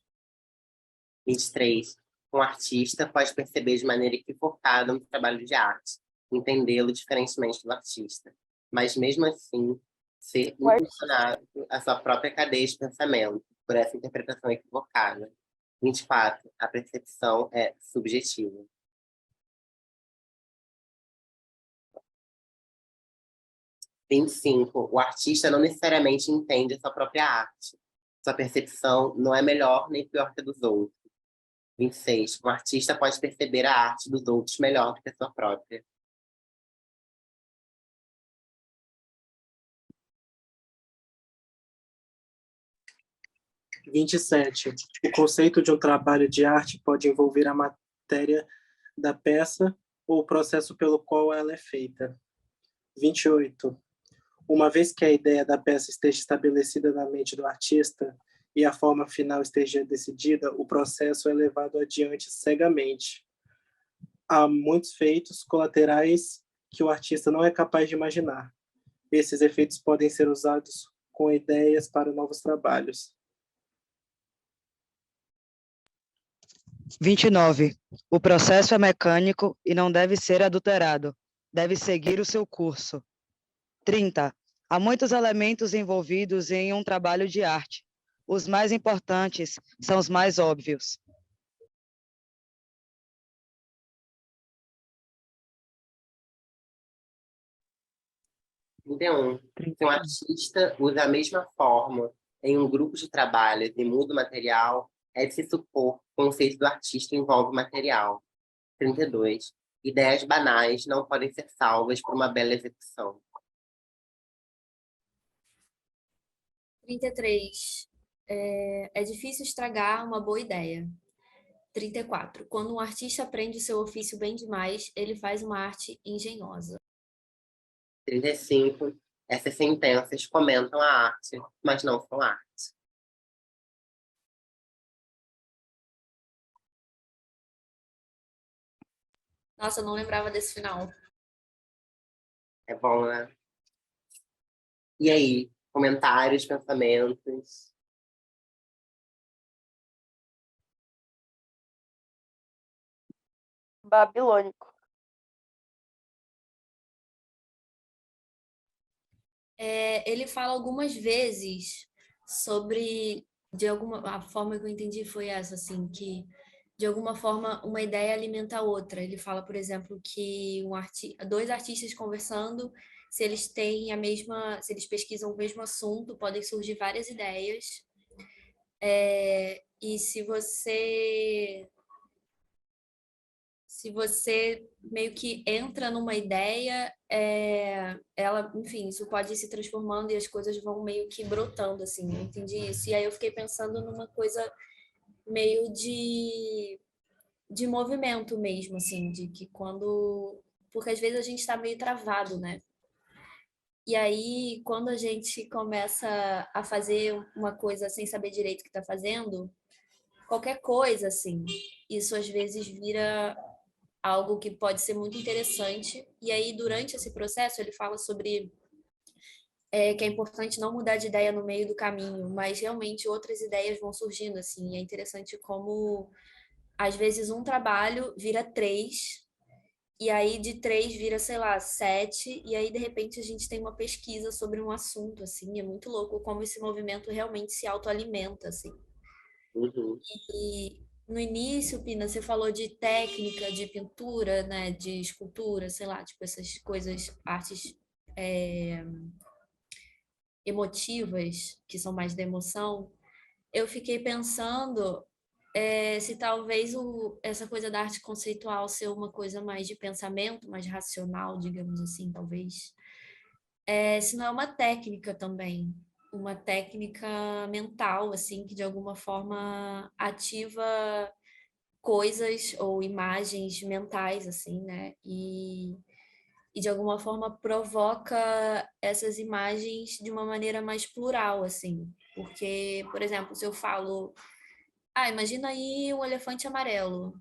23. Um artista pode perceber de maneira equivocada um trabalho de arte, entendê-lo diferentemente do artista, mas mesmo assim ser impulsionado à sua própria cadeia de pensamento por essa interpretação equivocada. 24. A percepção é subjetiva. 25. O artista não necessariamente entende a sua própria arte. Sua percepção não é melhor nem pior que a dos outros. 26. Um artista pode perceber a arte dos outros melhor do que a sua própria. 27. O conceito de um trabalho de arte pode envolver a matéria da peça ou o processo pelo qual ela é feita. 28. Uma vez que a ideia da peça esteja estabelecida na mente do artista e a forma final esteja decidida, o processo é levado adiante cegamente. Há muitos efeitos colaterais que o artista não é capaz de imaginar. Esses efeitos podem ser usados com ideias para novos trabalhos. 29. O processo é mecânico e não deve ser adulterado. Deve seguir o seu curso. 30. Há muitos elementos envolvidos em um trabalho de arte. Os mais importantes são os mais óbvios. 31. Se um artista usa a mesma forma em um grupo de trabalho e muda o material, é de se supor que o conceito do artista envolve o material. 32. Ideias banais não podem ser salvas por uma bela execução. 33. É difícil estragar uma boa ideia. 34. Quando um artista aprende o seu ofício bem demais, ele faz uma arte engenhosa. 35. Essas sentenças comentam a arte, mas não são arte. Nossa, eu não lembrava desse final. É bom, né? E aí, comentários, pensamentos? Babilônico. Ele fala algumas vezes sobre, a forma que eu entendi foi essa, assim, que de alguma forma uma ideia alimenta a outra. Ele fala, por exemplo, que dois artistas conversando, se eles pesquisam o mesmo assunto, podem surgir várias ideias. E se você meio que entra numa ideia, enfim, isso pode ir se transformando e as coisas vão meio que brotando, assim, eu entendi isso. E aí eu fiquei pensando numa coisa meio de movimento mesmo, assim, de que porque às vezes a gente está meio travado, né? E aí, quando a gente começa a fazer uma coisa sem saber direito o que está fazendo, qualquer coisa, assim, isso às vezes vira algo que pode ser muito interessante. E aí, durante esse processo, ele fala sobre que é importante não mudar de ideia no meio do caminho, mas realmente outras ideias vão surgindo, assim. É interessante como, às vezes, um trabalho vira 3, e aí de 3 vira, sei lá, 7, e aí, de repente, a gente tem uma pesquisa sobre um assunto, assim. É muito louco como esse movimento realmente se autoalimenta, assim. Uhum. E no início, Pina, você falou de técnica, de pintura, né, de escultura, sei lá, tipo essas coisas, artes emotivas, que são mais da emoção. Eu fiquei pensando se talvez essa coisa da arte conceitual ser uma coisa mais de pensamento, mais racional, digamos assim, talvez. Se não é uma técnica também, uma técnica mental, assim, que de alguma forma ativa coisas ou imagens mentais, assim, né? E de alguma forma provoca essas imagens de uma maneira mais plural, assim. Porque, por exemplo, se eu falo, imagina aí um elefante amarelo.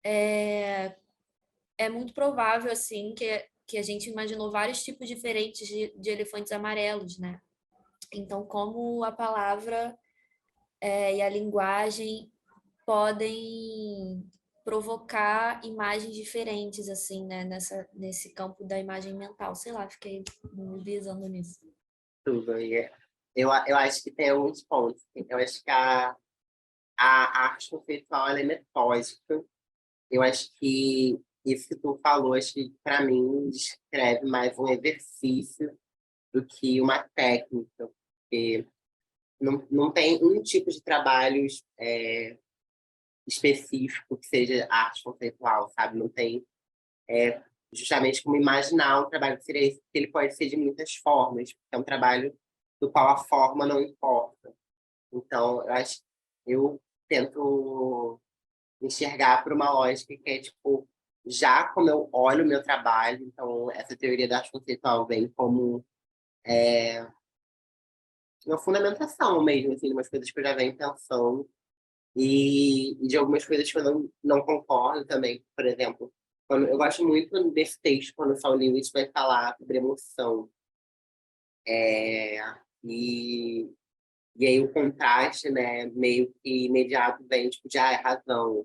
É muito provável, assim, que a gente imaginou vários tipos diferentes de elefantes amarelos, né? Então, como a palavra e a linguagem podem provocar imagens diferentes, assim, né? Nesse campo da imagem mental. Sei lá, fiquei me visando nisso. Tudo. Eu acho que tem alguns pontos. Eu acho que a arte conceitual ela é metódica. Eu acho que isso que tu falou, acho que para mim descreve mais um exercício do que uma técnica, porque não tem um tipo de trabalhos específico que seja arte conceitual, sabe? Não tem justamente como imaginar um trabalho que seria esse, porque ele pode ser de muitas formas, porque é um trabalho do qual a forma não importa. Então, eu tento enxergar por uma lógica que é, tipo, já como eu olho o meu trabalho, então essa teoria da arte conceitual vem como uma fundamentação mesmo, assim, de umas coisas que eu já venho pensando e de algumas coisas que eu não concordo também. Por exemplo, eu gosto muito desse texto quando o Saul Lewis vai falar sobre emoção. E, e aí o contraste, né, meio que imediato vem, tipo, de é razão,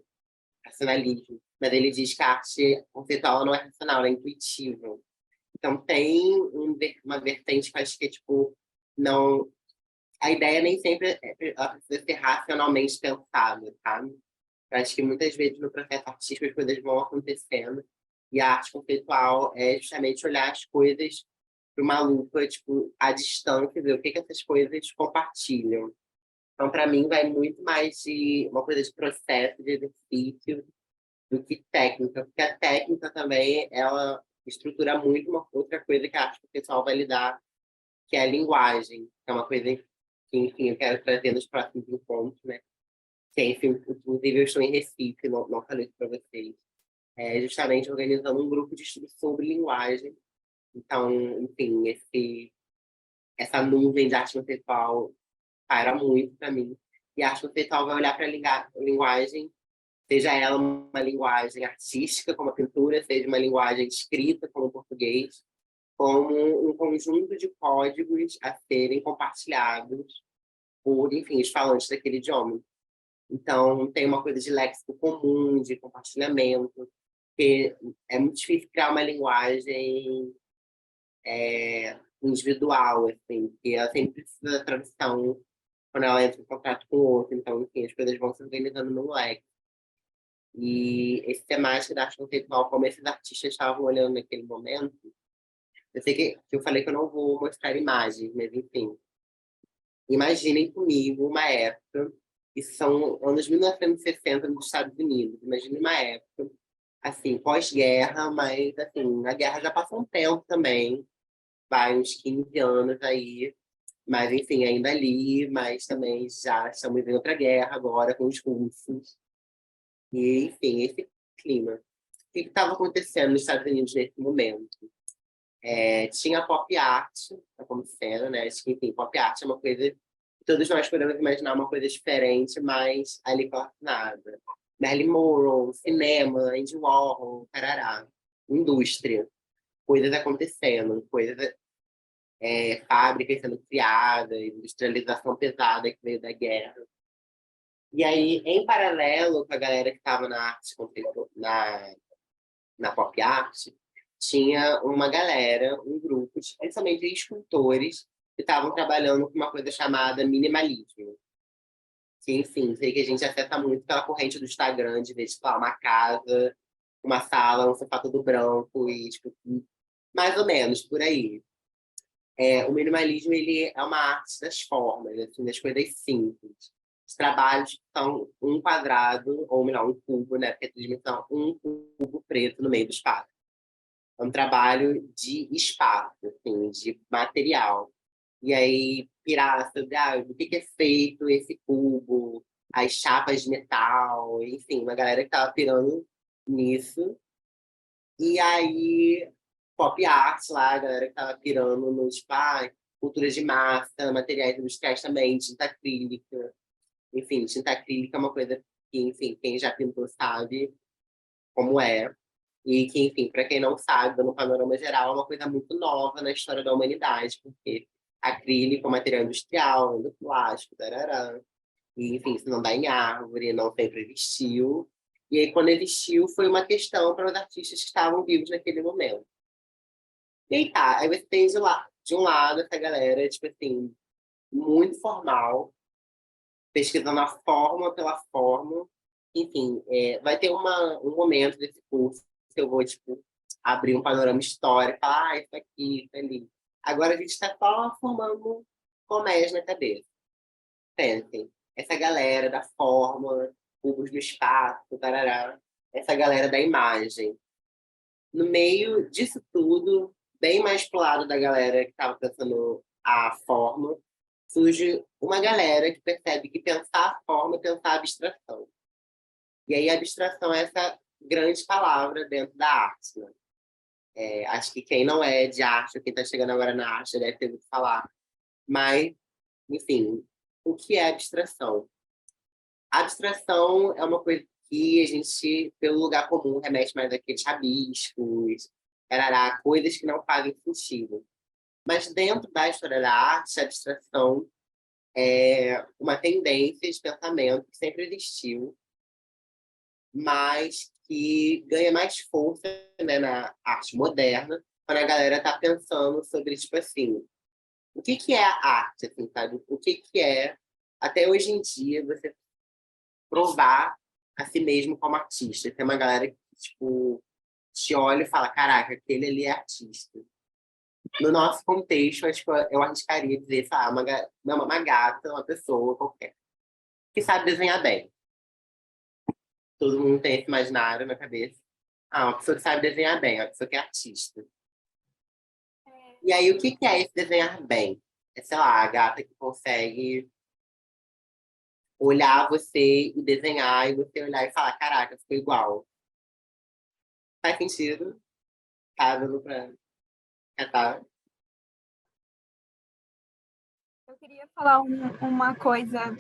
racionalismo. Mas ele diz que a arte conceitual não é racional, ela é intuitiva. Então tem uma vertente que eu acho que é, tipo, não... A ideia nem sempre ela precisa ser racionalmente pensada, sabe? Eu acho que muitas vezes no processo artístico as coisas vão acontecendo e a arte conceitual é justamente olhar as coisas para uma lupa, tipo, à distância, ver o que essas coisas compartilham. Então, para mim, vai muito mais de uma coisa de processo, de exercício, do que técnica, porque a técnica também, ela estrutura muito uma outra coisa que a arte conceitual vai lidar, que é a linguagem, que é uma coisa que, enfim, eu quero trazer nos próximos encontros, né? Que, enfim, inclusive eu estou em Recife, não falei isso para vocês, justamente organizando um grupo de estudo sobre linguagem. Então, enfim, essa nuvem de arte conceitual para muito para mim. E a arte conceitual vai olhar para a linguagem, seja ela uma linguagem artística, como a pintura, seja uma linguagem escrita, como o português, como um conjunto de códigos a serem compartilhados por, enfim, os falantes daquele idioma. Então, tem uma coisa de léxico comum, de compartilhamento, porque é muito difícil criar uma linguagem individual, assim, porque ela sempre precisa da tradução quando ela entra em contato com o outro. Então, enfim, as coisas vão se organizando no léxico. E esse temática da arte conceitual, como esses artistas estavam olhando naquele momento, eu sei que eu falei que eu não vou mostrar imagens, mas, enfim, imaginem comigo uma época, isso são anos 1960 nos Estados Unidos, imagine uma época, assim, pós-guerra, mas, assim, a guerra já passou um tempo também, vai uns 15 anos aí, mas, enfim, ainda ali, mas também já estamos em outra guerra agora com os russos. E, enfim, esse clima. O que estava acontecendo nos Estados Unidos nesse momento? Tinha pop art acontecendo, né? Acho que, enfim, pop art é uma coisa que todos nós podemos imaginar uma coisa diferente, mas ali relacionada. Marilyn Monroe, cinema, Andy Warhol, tarará. Indústria. Coisas acontecendo, coisas fábricas sendo criadas, industrialização pesada que veio da guerra. E aí, em paralelo com a galera que estava na arte na pop art, tinha uma galera, um grupo, principalmente de escultores, que estavam trabalhando com uma coisa chamada minimalismo. Que, enfim, sei que a gente acessa muito pela corrente do Instagram, de ver, tipo, uma casa, uma sala, um sofá todo branco, e, tipo, mais ou menos, por aí. O minimalismo, ele é uma arte das formas, assim, das coisas simples. Os trabalhos são um quadrado, ou melhor, um cubo, né? Porque a dimensão um cubo preto no meio do espaço. É um trabalho de espaço, assim, de material. E aí, pirar sobre do que é feito esse cubo, as chapas de metal, enfim, uma galera que estava pirando nisso. E aí, pop art lá, a galera que estava pirando no culturas de massa, materiais industriais também, tinta acrílica. Enfim, tinta acrílica é uma coisa que, enfim, quem já pintou sabe como é. E que, enfim, para quem não sabe, no panorama geral, é uma coisa muito nova na história da humanidade, porque acrílico é material industrial, do plástico, tarará. E, enfim, se não dá em árvore, não sempre existiu. E aí, quando existiu, foi uma questão para os artistas que estavam vivos naquele momento. E aí tá, aí você tem de um lado essa galera, tipo assim, muito formal, pesquisando a forma pela forma. Enfim, vai ter um momento desse curso que eu vou, tipo, abrir um panorama histórico, falar, isso aqui, isso ali. Agora a gente está só formando colmeias na cabeça. Pensem, essa galera da forma, cubos do espaço, tarará, essa galera da imagem. No meio disso tudo, bem mais pro lado da galera que estava pensando a forma, surge uma galera que percebe que pensar a forma é pensar a abstração. E aí a abstração é essa grande palavra dentro da arte, né? Acho que quem não é de arte, ou quem está chegando agora na arte, deve ter ouvido falar. Mas, enfim, o que é abstração? A abstração é uma coisa que a gente, pelo lugar comum, remete mais àqueles rabiscos, coisas que não fazem sentido. Mas dentro da história da arte, a abstração é uma tendência de pensamento que sempre existiu, mas que ganha mais força, né, na arte moderna, quando a galera está pensando sobre, tipo assim, o que é a arte, assim, sabe? O que é, até hoje em dia, você provar a si mesmo como artista. Tem uma galera que, tipo, te olha e fala, caraca, aquele ali é artista. No nosso contexto, acho que eu arriscaria dizer, uma gata, uma pessoa qualquer, que sabe desenhar bem. Todo mundo tem esse imaginário na cabeça. Uma pessoa que sabe desenhar bem, uma pessoa que é artista. E aí, o que é esse desenhar bem? É, sei lá, a gata que consegue olhar você e desenhar, e você olhar e falar, caraca, ficou igual. Faz sentido? Tá dando pra catar? Eu queria falar uma coisa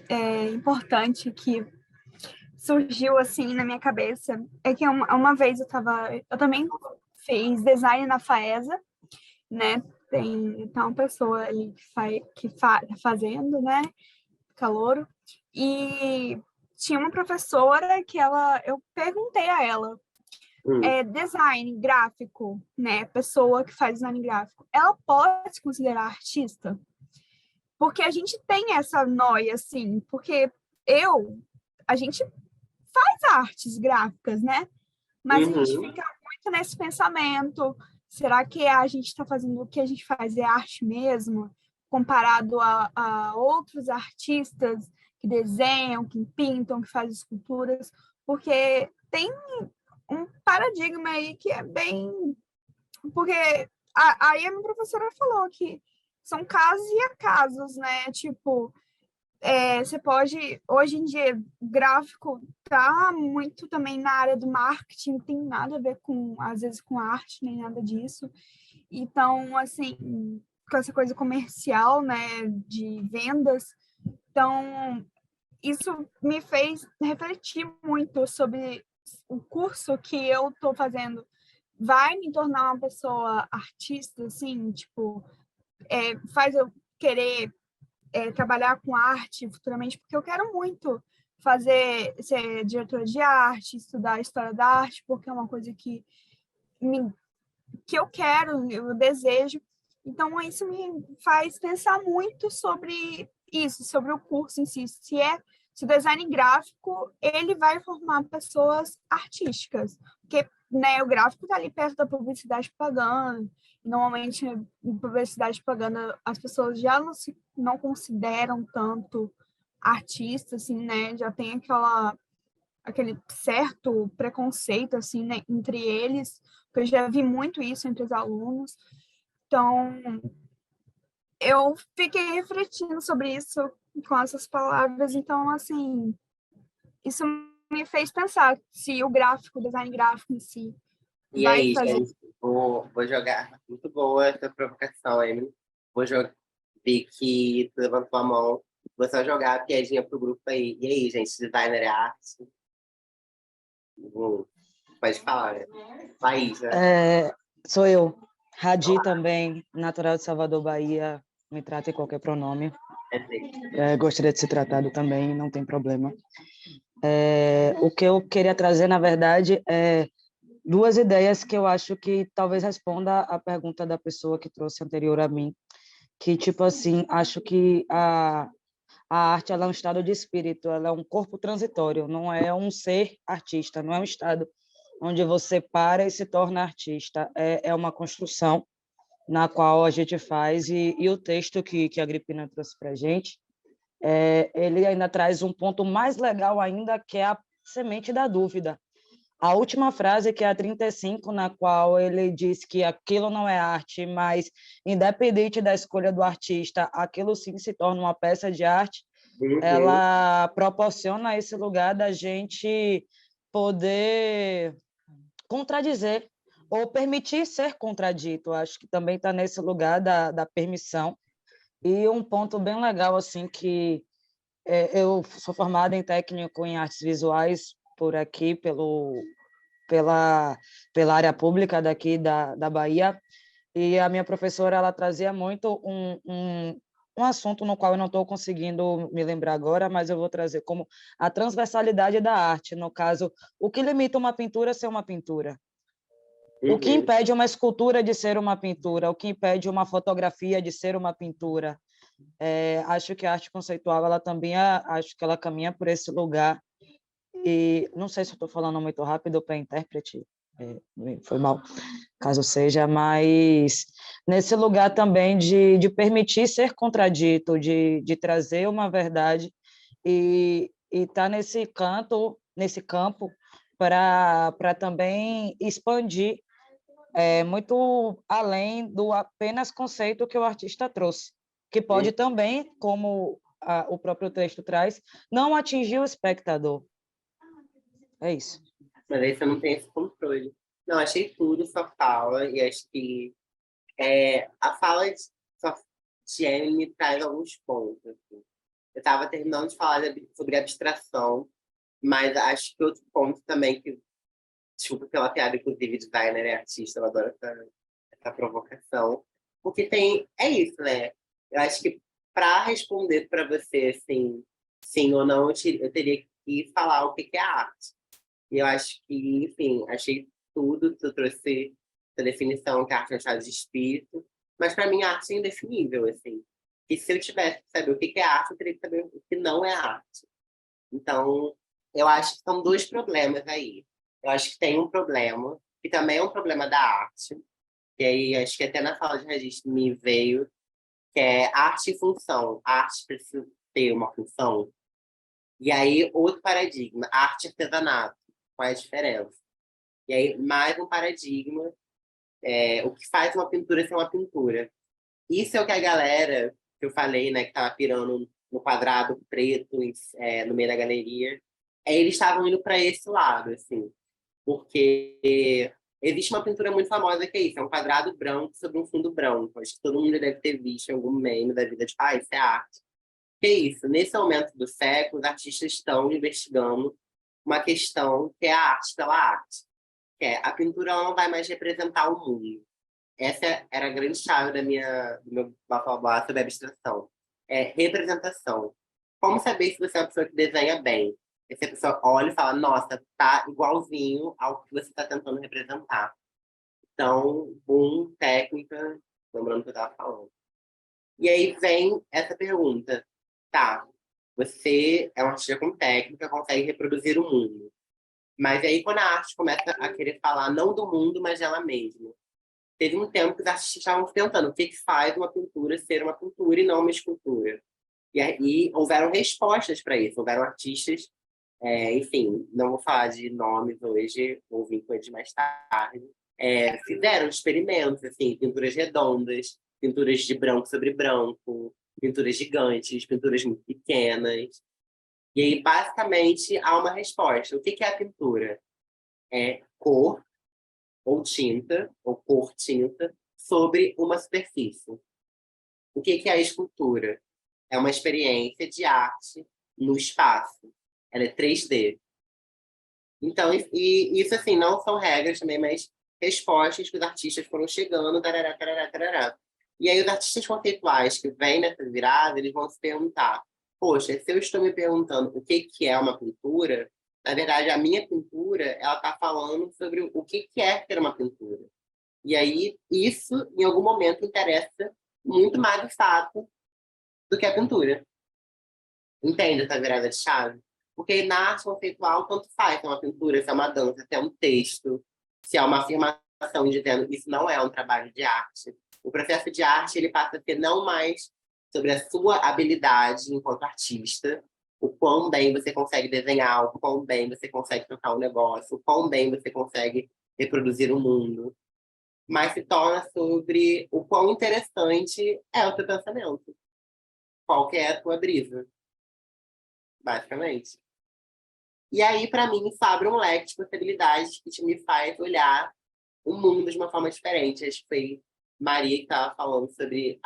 importante que surgiu assim na minha cabeça. É que uma vez eu também fiz design na FAESA, né? Tem uma pessoa ali que tá fazendo, né? Calouro. E tinha uma professora que eu perguntei a ela, design gráfico, né? Pessoa que faz design gráfico, ela pode se considerar artista? Porque a gente tem essa noia, assim, porque a gente faz artes gráficas, né? Mas a gente fica muito nesse pensamento, será que a gente está fazendo o que a gente faz é arte mesmo? Comparado a outros artistas que desenham, que pintam, que fazem esculturas, porque tem um paradigma aí que é bem... Porque aí a minha professora falou que são casos e acasos, né? Tipo, você pode... Hoje em dia, gráfico tá muito também na área do marketing, não tem nada a ver às vezes, com arte, nem nada disso. Então, assim, com essa coisa comercial, né, de vendas. Então, isso me fez refletir muito sobre o curso que eu estou fazendo. Vai me tornar uma pessoa artista, assim, tipo, faz eu querer trabalhar com arte futuramente, porque eu quero muito ser diretora de arte, estudar a história da arte, porque é uma coisa que eu quero, eu desejo. Então, isso me faz pensar muito sobre isso, sobre o curso em si. Se o design gráfico, ele vai formar pessoas artísticas, porque, né, o gráfico está ali perto da publicidade e propaganda. Normalmente, em publicidade e propaganda, as pessoas já não consideram tanto artista, assim, né? Já tem aquele certo preconceito, assim, né, entre eles, que eu já vi muito isso entre os alunos. Então, eu fiquei refletindo sobre isso com essas palavras. Então, assim, isso me fez pensar se o design gráfico em si, E vai aí, fazer. gente, vou jogar. Muito boa essa provocação, Emily. Vou jogar. Vi que tu levantou a mão. Vou só jogar a piadinha pro grupo aí. E aí, gente, designer é arte? Pode falar, né? Laís, né? Sou eu, Radi também, natural de Salvador, Bahia, me trata em qualquer pronome. Gostaria de ser tratado também, não tem problema. O que eu queria trazer, na verdade, é duas ideias que eu acho que talvez responda a pergunta da pessoa que trouxe anterior a mim, que, tipo assim, acho que a arte ela é um estado de espírito, ela é um corpo transitório, não é um ser artista, não é um estado onde você para e se torna artista, é uma construção na qual a gente faz, e o texto que a Agripina trouxe para a gente, ele ainda traz um ponto mais legal ainda, que é a semente da dúvida. A última frase, que é a 35, na qual ele diz que aquilo não é arte, mas, independente da escolha do artista, aquilo sim se torna uma peça de arte, ela proporciona esse lugar da gente poder contradizer ou permitir ser contradito. Acho que também está nesse lugar da permissão. E um ponto bem legal, assim, que eu sou formada em técnico em artes visuais por aqui, pela área pública daqui da Bahia, e a minha professora ela trazia muito um assunto no qual eu não estou conseguindo me lembrar agora, mas eu vou trazer como a transversalidade da arte, no caso, o que limita uma pintura a ser uma pintura. O que impede uma escultura de ser uma pintura? O que impede uma fotografia de ser uma pintura? Acho que a arte conceitual, ela também, acho que ela caminha por esse lugar. E não sei se eu estou falando muito rápido para intérprete, foi mal, caso seja, mas nesse lugar também de permitir ser contradito, de trazer uma verdade e estar nesse campo, para também expandir muito além do apenas conceito que o artista trouxe, que pode também, como o próprio texto traz, não atingir o espectador. É isso. Mas aí você não tem esse controle. Não, achei tudo sua fala, e acho que a fala de Emily me traz alguns pontos. Assim. Eu estava terminando de falar sobre abstração, mas acho que outro ponto também que, desculpa pela piada, inclusive, designer é artista, eu adoro essa provocação, porque é isso, né? Eu acho que para responder para você, assim, sim ou não, eu teria que falar o que é arte. E eu acho que, enfim, achei tudo, tu trouxe essa definição que a arte é um estado de espírito, mas para mim a arte é indefinível, assim. E se eu tivesse que saber o que é arte, eu teria que saber o que não é arte. Então, eu acho que são dois problemas aí. Eu acho que tem um problema, que também é um problema da arte, e aí acho que até na fala de registro me veio, que é arte e função. A arte precisa ter uma função. E aí, outro paradigma, arte e artesanato. Qual é a diferença? E aí, mais um paradigma, o que faz uma pintura ser uma pintura. Isso é o que a galera, que eu falei, né, que estava pirando no quadrado preto no meio da galeria, eles estavam indo para esse lado, assim, porque existe uma pintura muito famosa que é isso, é um quadrado branco sobre um fundo branco. Acho que todo mundo deve ter visto em algum meme da vida, tipo, isso é arte. Que é isso, nesse momento do século, os artistas estão investigando uma questão que é a arte pela arte. Que é, a pintura ela não vai mais representar o mundo. essa era a grande chave do meu blá blá blá sobre abstração. É representação. Como saber se você é uma pessoa que desenha bem? Se a pessoa olha e fala, nossa, tá igualzinho ao que você está tentando representar. Então, técnica, lembrando o que eu estava falando. E aí vem essa pergunta. Tá, você é um artista com técnica, consegue reproduzir o mundo. Mas aí, quando a arte começa a querer falar não do mundo, mas dela mesma. Teve um tempo que os artistas estavam se perguntando o que faz uma pintura ser uma pintura e não uma escultura. E aí houveram respostas para isso. Houveram artistas, enfim, não vou falar de nomes hoje, vou vir com eles mais tarde. Fizeram experimentos, assim, pinturas redondas, pinturas de branco sobre branco, pinturas gigantes, pinturas muito pequenas. E aí, basicamente, há uma resposta. O que é a pintura? É cor ou tinta, ou cor-tinta, sobre uma superfície. O que é a escultura? É uma experiência de arte no espaço. Ela é 3D. Então, e isso, assim, não são regras também, mas respostas que os artistas foram chegando, tarará, tarará, tarará. E aí os artistas conceituais que vêm nessa virada, eles vão se perguntar, poxa, se eu estou me perguntando o que é uma pintura, na verdade, a minha pintura, ela está falando sobre o que é ter uma pintura. E aí, isso, em algum momento, interessa muito mais o fato do que a pintura. Entende essa virada de chave? Porque na arte conceitual, tanto faz se é uma pintura, se é uma dança, se é um texto, se é uma afirmação dizendo que isso não é um trabalho de arte. O processo de arte ele passa a ser não mais sobre a sua habilidade enquanto artista, o quão bem você consegue desenhar, o quão bem você consegue tocar um negócio, o quão bem você consegue reproduzir o mundo, mas se torna sobre o quão interessante é o seu pensamento. Qual que é a tua brisa, basicamente. E aí, para mim, isso abre um leque de possibilidades que me faz olhar o mundo de uma forma diferente. Acho que foi Maria que estava falando sobre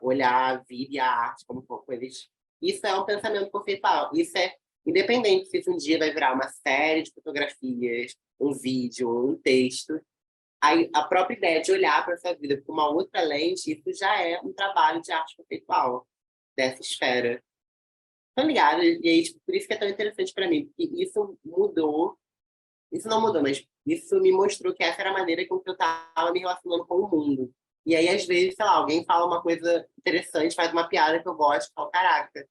olhar a vida e a arte como coisas. Isso é um pensamento conceitual. Isso é independente se isso um dia vai virar uma série de fotografias, um vídeo, um texto. Aí, a própria ideia de olhar para essa vida com uma outra lente, isso já é um trabalho de arte conceitual dessa esfera. Tá ligado? E aí, tipo, por isso que é tão interessante para mim, porque isso mudou. Isso não mudou, mas isso me mostrou que essa era a maneira com que eu estava me relacionando com o mundo. E aí, às vezes, sei lá, alguém fala uma coisa interessante, faz uma piada que eu gosto, e falo, caraca,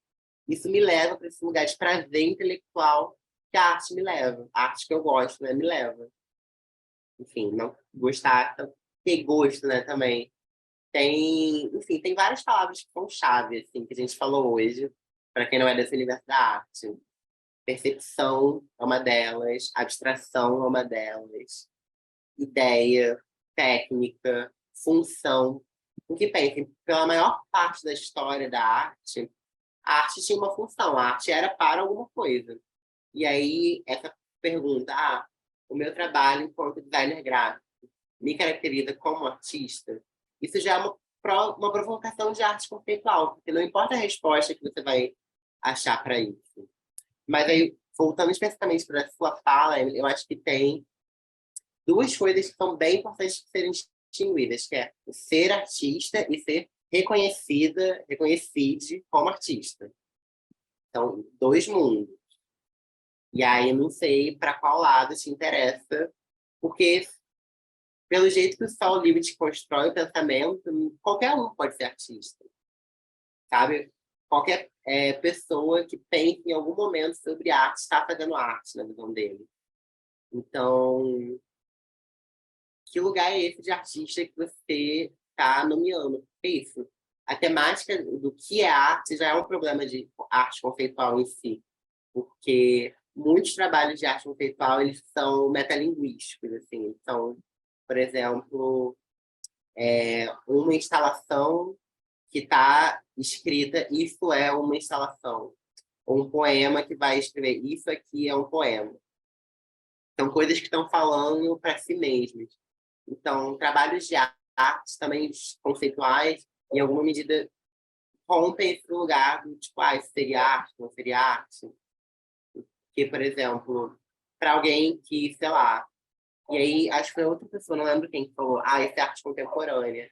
isso me leva para esse lugar de prazer intelectual que a arte me leva. A arte que eu gosto, né, me leva. Enfim, não gostar, ter gosto, né, também. Enfim, tem várias palavras que são chave, assim, que a gente falou hoje, para quem não é desse universo da arte. Percepção é uma delas, abstração é uma delas, ideia, técnica, função. Porque, pensem, pela maior parte da história da arte, a arte tinha uma função, a arte era para alguma coisa. E aí, essa pergunta, o meu trabalho enquanto designer gráfico me caracteriza como artista, isso já é uma provocação de arte conceitual, porque não importa a resposta que você vai achar para isso. Mas aí, voltando especificamente para a sua fala, eu acho que tem duas coisas que são bem importantes de serem distinguidas, que é o ser artista e ser reconhecido como artista. Então, dois mundos. E aí, não sei para qual lado te interessa, porque pelo jeito que o Sol Livre te constrói o pensamento, qualquer um pode ser artista, sabe? Qualquer pessoa que pense em algum momento sobre arte está fazendo arte na visão dele. Então, que lugar é esse de artista que você está nomeando? É isso. A temática do que é arte já é um problema de arte conceitual em si, porque muitos trabalhos de arte conceitual eles são metalinguísticos, assim. Então, por exemplo, uma instalação que está escrita, isso é uma instalação. Ou um poema que vai escrever, isso aqui é um poema. São coisas que estão falando para si mesmas. Então, trabalhos de arte também conceituais, em alguma medida, rompem esse lugar do tipo, isso seria arte, não seria arte. Porque, por exemplo, para alguém que, sei lá, E aí, acho que foi outra pessoa, não lembro quem, que falou, isso é arte contemporânea.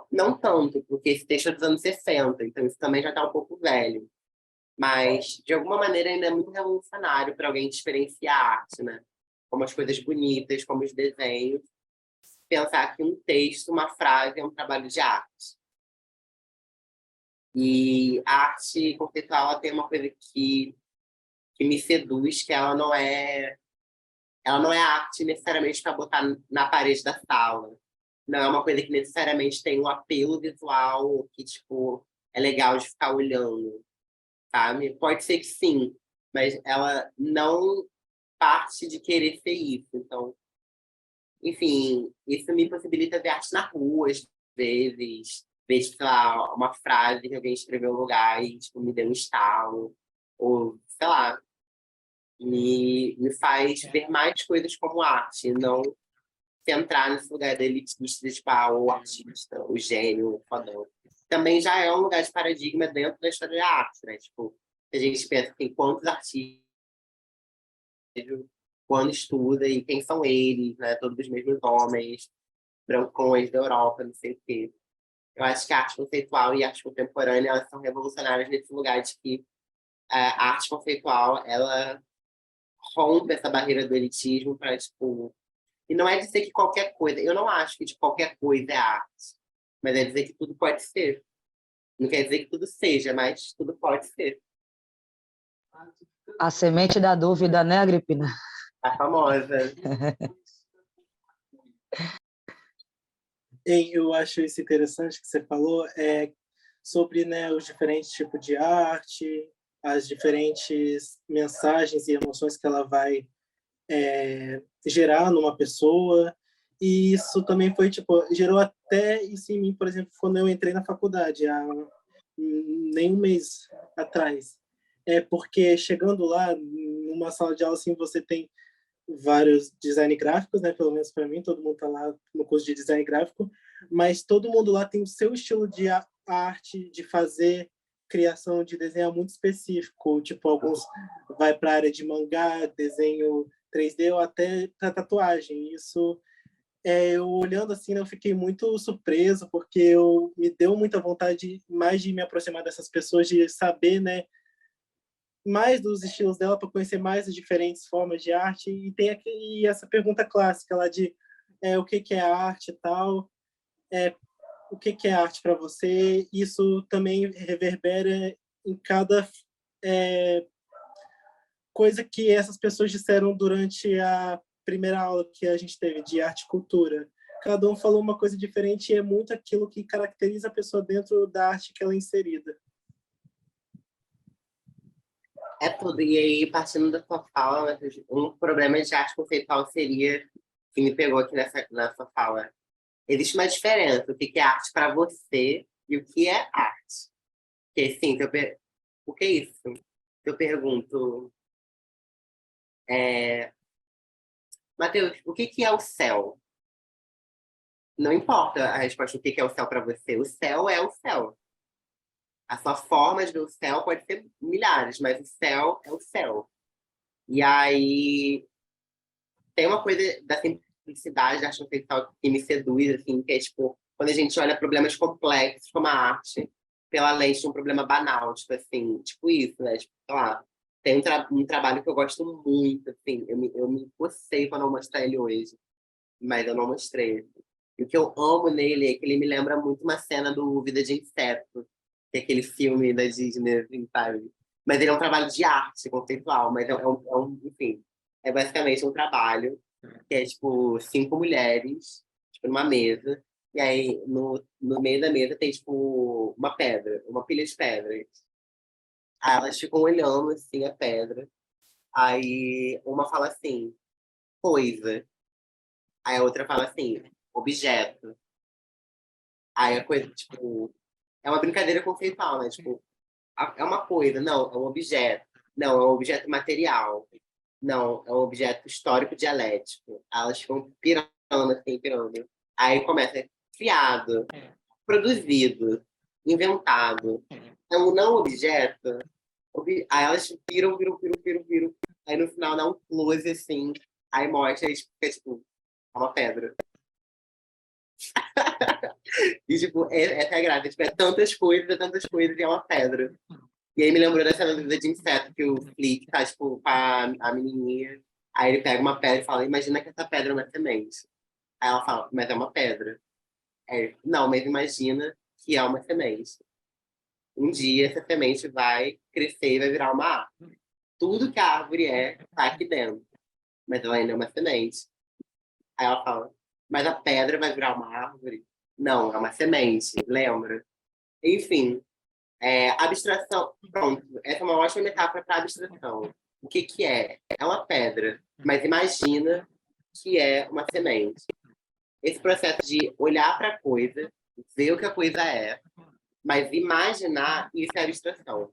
Não tanto, porque esse texto é dos anos 60, então isso também já está um pouco velho. Mas, de alguma maneira, ainda é muito revolucionário para alguém diferenciar a arte, né? Como as coisas bonitas, como os desenhos. Pensar que um texto, uma frase, é um trabalho de arte. E a arte conceitual ela tem uma coisa que me seduz, que ela não é arte necessariamente para botar na parede da sala. Não é uma coisa que necessariamente tem um apelo visual que, tipo, é legal de ficar olhando, sabe? Pode ser que sim, mas ela não parte de querer ser isso. Então, enfim, isso me possibilita ver arte na rua, às vezes, ver, sei lá, uma frase que alguém escreveu no lugar e, tipo, me deu um estalo, ou, sei lá, me faz ver mais coisas como arte, não se entrar nesse lugar da elitista, de, tipo, o artista, o gênio, o fodão. Também já é um lugar de paradigma dentro da história da arte, né? Tipo, a gente pensa em quantos artistas, quando estuda, e quem são eles, né? Todos os mesmos homens, brancões da Europa, não sei o quê. Eu acho que a arte conceitual e a arte contemporânea, elas são revolucionárias nesse lugar de que a arte conceitual, ela rompe essa barreira do elitismo para, tipo, e não é dizer que qualquer coisa, eu não acho que de qualquer coisa é arte, mas é dizer que tudo pode ser. Não quer dizer que tudo seja, mas tudo pode ser. A semente da dúvida, né, Agripina? A famosa. Eu acho isso interessante que você falou, sobre, né, os diferentes tipos de arte, as diferentes mensagens e emoções que ela vai gerar numa pessoa. E isso também foi, tipo, gerou até isso em mim, por exemplo, quando eu entrei na faculdade, há nem um mês atrás. Porque chegando lá, numa sala de aula, assim, você tem vários design gráficos, né? Pelo menos para mim, todo mundo tá lá no curso de design gráfico, mas todo mundo lá tem o seu estilo de arte, de fazer criação de desenho muito específico, tipo, alguns vai para a área de mangá, desenho 3D ou até para tatuagem. Isso, eu olhando assim, eu fiquei muito surpreso, porque me deu muita vontade mais de me aproximar dessas pessoas, de saber, né, mais dos estilos dela, para conhecer mais as diferentes formas de arte. E tem aqui essa pergunta clássica lá de o que é arte e tal, o que é arte para você. Isso também reverbera em cada coisa que essas pessoas disseram durante a primeira aula que a gente teve de arte e cultura. Cada um falou uma coisa diferente e é muito aquilo que caracteriza a pessoa dentro da arte que ela é inserida. É tudo. E aí, partindo da sua fala, um problema de arte conceitual seria, que me pegou aqui na sua fala, existe uma diferença, o que é arte para você e o que é arte. Porque, assim, o que é isso? Eu pergunto, Matheus, o que é o céu? Não importa a resposta, o que é o céu para você. O céu é o céu. A sua forma de ver o céu pode ser milhares, mas o céu é o céu. E aí, tem uma coisa da simplicidade da arte conceitual que me seduz, assim, que é, tipo, quando a gente olha problemas complexos como a arte pela lente de um problema banal, tipo assim, tipo isso, né? Tipo, sei lá, tem um trabalho que eu gosto muito, assim, eu me cocei para não mostrar ele hoje, mas eu não mostrei. E o que eu amo nele é que ele me lembra muito uma cena do Vida de Inseto, que é aquele filme da Disney, assim, sabe? Mas ele é um trabalho de arte conceitual, mas enfim, é basicamente um trabalho que é, tipo, 5 mulheres, tipo, numa mesa, e aí no meio da mesa tem, tipo, uma pedra, uma pilha de pedras. Aí elas ficam olhando, assim, a pedra. Aí uma fala assim, coisa. Aí a outra fala assim, objeto. Aí a coisa, tipo, é uma brincadeira conceitual, né? Tipo, é uma coisa, não, é um objeto. Não, é um objeto material. Não, é um objeto histórico dialético. Elas ficam pirando, assim, pirando. Aí começa, criado, produzido, inventado. É um não objeto. Aí elas piram, piram, piram, piram, piram. Aí no final dá um close, assim. Aí mostra, aí fica, tipo, É uma pedra. E, tipo, essa é a graça. Tipo, é tantas coisas e é uma pedra. E aí me lembrou da cena do Vida de Inseto, que o Flick tá, tipo, com a menininha. Aí ele pega uma pedra e fala, imagina que essa pedra é uma semente. Aí ela fala, mas é uma pedra. Aí, não, mas imagina que é uma semente. Um dia essa semente vai crescer e vai virar uma árvore. Tudo que a árvore tá aqui dentro. Mas ela ainda é uma semente. Aí ela fala, mas a pedra vai virar uma árvore? Não, é uma semente, lembra? Enfim, abstração. Pronto, essa é uma ótima metáfora para abstração. O que que é? É uma pedra, mas imagina que é uma semente. Esse processo de olhar para a coisa, ver o que a coisa é, mas imaginar, isso é abstração.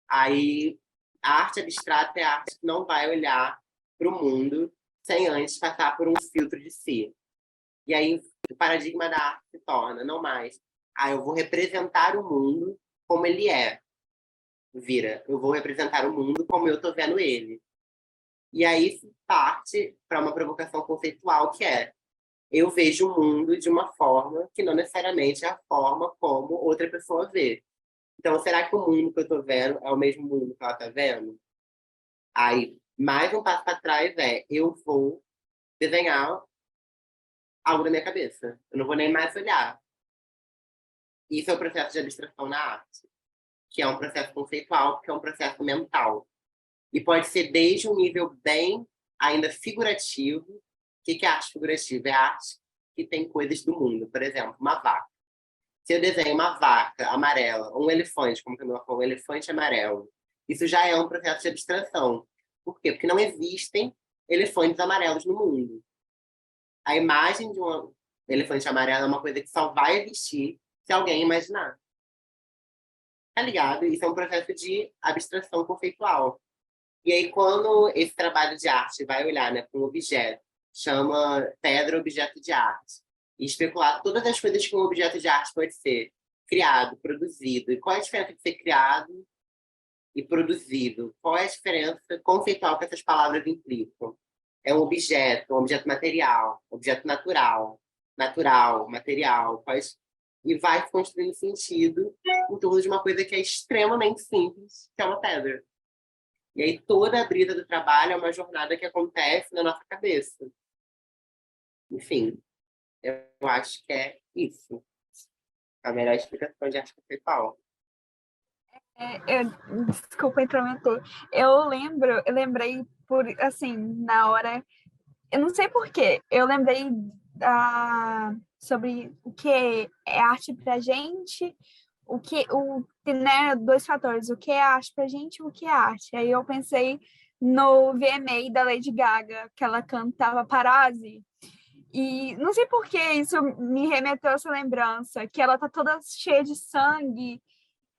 Aí, a arte abstrata é a arte que não vai olhar para o mundo sem antes passar por um filtro de si. E aí, o paradigma da arte se torna, não mais, eu vou representar o mundo como ele é. Vira, eu vou representar o mundo como eu estou vendo ele. E aí, isso parte para uma provocação conceitual que é, eu vejo o mundo de uma forma que não necessariamente é a forma como outra pessoa vê. Então, será que o mundo que eu estou vendo é o mesmo mundo que ela está vendo? Aí, mais um passo para trás eu vou desenhar algo na minha cabeça. Eu não vou nem mais olhar. Isso é o processo de abstração na arte, que é um processo conceitual, que é um processo mental. E pode ser desde um nível bem ainda figurativo. O que é arte figurativa? É arte que tem coisas do mundo. Por exemplo, uma vaca. Se eu desenho uma vaca amarela, ou um elefante, como Camila falou, um elefante amarelo, isso já é um processo de abstração. Por quê? Porque não existem elefantes amarelos no mundo. A imagem de um elefante amarelo é uma coisa que só vai existir se alguém imaginar. Tá ligado? Isso é um processo de abstração conceitual. E aí, quando esse trabalho de arte vai olhar, né, para um objeto, chama pedra objeto de arte, e especular todas as coisas que um objeto de arte pode ser criado, produzido. E qual é a diferença de ser criado e produzido? Qual é a diferença conceitual que essas palavras implicam? É um objeto material, objeto natural, material, e vai construindo sentido em torno de uma coisa que é extremamente simples, que é uma pedra. E aí toda a brisa do trabalho é uma jornada que acontece na nossa cabeça. Enfim, eu acho que é isso. A melhor explicação de arte conceitual. Desculpa intrometer. Eu lembrei assim, na hora, eu não sei por quê, eu lembrei sobre o que é arte pra gente, né, dois fatores, o que é arte pra gente e o que é arte. Aí eu pensei no VMA da Lady Gaga, que ela cantava Paparazzi. E não sei por que isso me remeteu a essa lembrança, que ela tá toda cheia de sangue.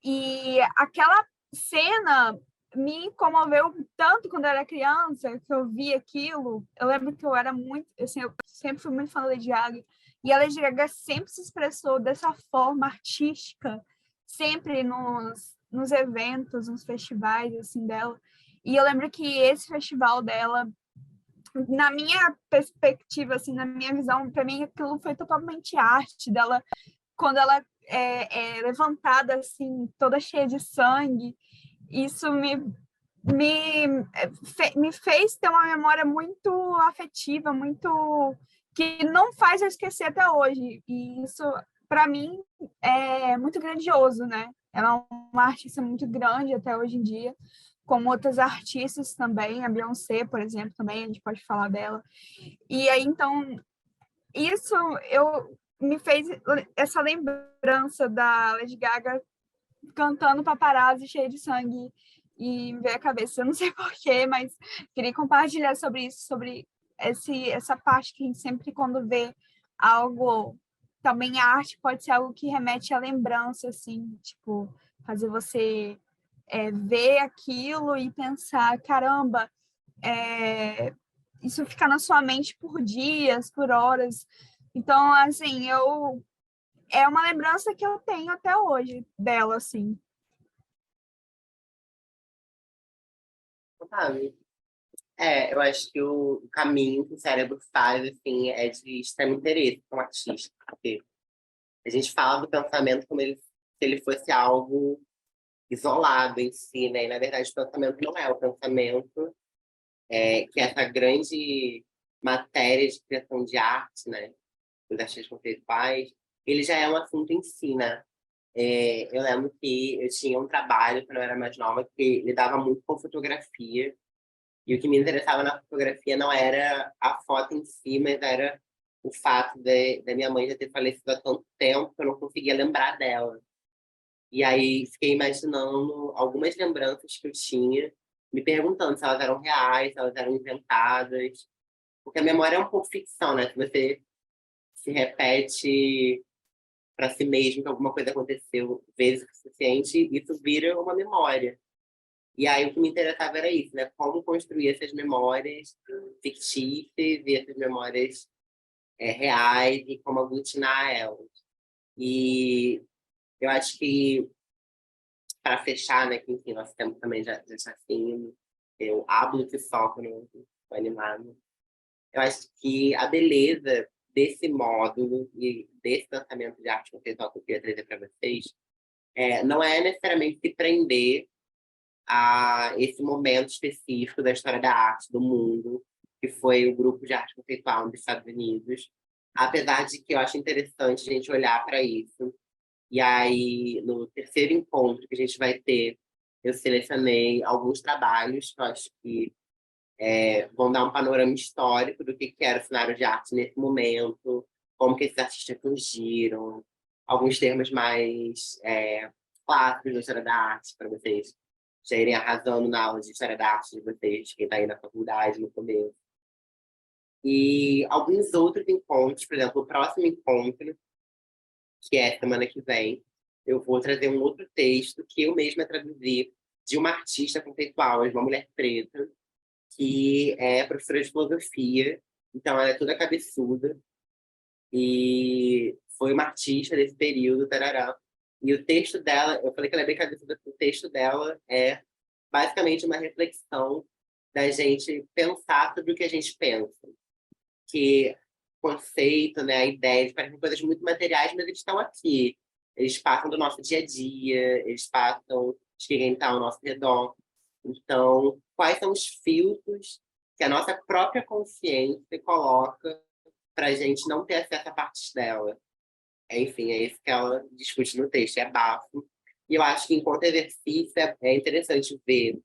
E aquela cena me comoveu tanto quando eu era criança, que eu vi aquilo. Eu lembro que eu era muito, assim, eu sempre fui muito fã da Lady Gaga. E a Lady Gaga sempre se expressou dessa forma artística, sempre nos eventos, nos festivais, assim, dela. E eu lembro que esse festival dela, na minha perspectiva, assim, na minha visão, para mim aquilo foi totalmente arte dela, quando ela é levantada, assim, toda cheia de sangue. Isso me fez ter uma memória muito afetiva, muito que não faz eu esquecer até hoje. E isso, para mim, é muito grandioso, né? Ela é uma artista muito grande até hoje em dia, como outras artistas também, a Beyoncé, por exemplo, também, a gente pode falar dela. E aí, então, isso me fez essa lembrança da Lady Gaga cantando Paparazzi cheio de sangue e me veio a cabeça. Eu não sei porquê, mas queria compartilhar sobre isso, sobre essa parte que a gente sempre, quando vê algo, também a arte pode ser algo que remete à lembrança, assim, tipo, fazer você ver aquilo e pensar, caramba, isso fica na sua mente por dias, por horas. Então, assim, é uma lembrança que eu tenho até hoje dela, assim. Sabe? Eu acho que o caminho que o cérebro faz, assim, é de extremo interesse para um artista. Porque a gente fala do pensamento como se ele fosse algo isolado em si, né? E, na verdade, o pensamento não é. O pensamento que é essa grande matéria de criação de arte, né? Os artistas conceituais, ele já é um assunto em si, né? Eu lembro que eu tinha um trabalho, quando eu era mais nova, que lidava muito com fotografia. E o que me interessava na fotografia não era a foto em si, mas era o fato da minha mãe já ter falecido há tanto tempo que eu não conseguia lembrar dela. E aí fiquei imaginando algumas lembranças que eu tinha, me perguntando se elas eram reais, se elas eram inventadas. Porque a memória é um pouco ficção, né? Se você se repete para si mesmo que alguma coisa aconteceu vezes o suficiente, isso vira uma memória. E aí o que me interessava era isso, né? Como construir essas memórias fictícias e essas memórias reais e como aglutinar elas. E eu acho que, para fechar, né? Que enfim, nosso tempo também já está fim, eu hablo que só quando eu estou animado. Eu acho que a beleza desse módulo e desse pensamento de arte conceitual que eu queria trazer para vocês não é necessariamente se prender a esse momento específico da história da arte do mundo, que foi o grupo de arte conceitual dos Estados Unidos, apesar de que eu acho interessante a gente olhar para isso. E aí, no terceiro encontro que a gente vai ter, eu selecionei alguns trabalhos que eu acho que vão dar um panorama histórico do que era o cenário de arte nesse momento, como que esses artistas surgiram, alguns termos mais clássicos da história da arte, para vocês já irem arrasando na aula de história da arte de vocês, quem está aí na faculdade, no começo. E alguns outros encontros, por exemplo, o próximo encontro, que é semana que vem, eu vou trazer um outro texto que eu mesma traduzi de uma artista conceitual, uma mulher preta, que é professora de filosofia, então ela é toda cabeçuda, e foi uma artista desse período, tarará. E o texto dela, eu falei que ela é bem cabeçuda, o texto dela é basicamente uma reflexão da gente pensar sobre o que a gente pensa. Que conceito, né, a ideia, parecem coisas muito materiais, mas eles estão aqui. Eles passam do nosso dia a dia, eles passam de quem está ao nosso redor. Então, quais são os filtros que a nossa própria consciência coloca para a gente não ter acesso a partes dela? Enfim, é isso que ela discute no texto, é bafo. E eu acho que, enquanto exercício, é interessante ver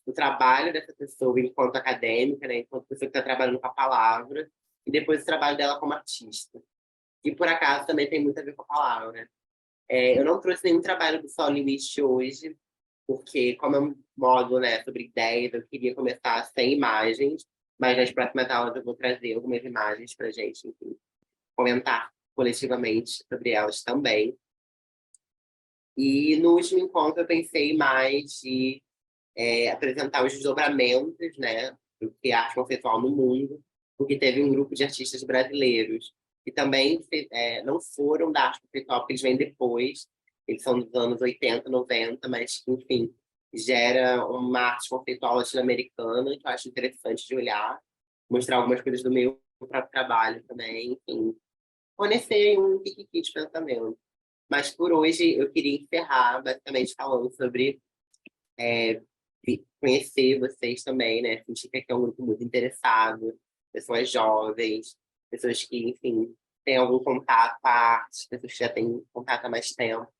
o trabalho dessa pessoa enquanto acadêmica, né, enquanto pessoa que está trabalhando com a palavra, e depois o trabalho dela como artista. E, por acaso, também tem muito a ver com a palavra. Eu não trouxe nenhum trabalho do Sol Limite hoje, porque, como é um módulo, né, sobre ideias, eu queria começar sem imagens, mas nas próximas aulas eu vou trazer algumas imagens para a gente, enfim, comentar coletivamente sobre elas também. E no último encontro eu pensei mais de apresentar os desdobramentos, né, do que é arte conceitual no mundo, porque teve um grupo de artistas brasileiros que também não foram da arte conceitual, porque eles vêm depois, eles são dos anos 80, 90, mas, enfim, gera uma arte conceitual latino-americana que eu acho interessante de olhar, mostrar algumas coisas do meu próprio trabalho também, enfim, fornecer um piquiti de pensamento. Mas por hoje eu queria encerrar basicamente falando sobre conhecer vocês também, né? Sentir que aqui é um grupo muito interessado, pessoas jovens, pessoas que, enfim, têm algum contato com a arte, pessoas que já têm contato há mais tempo.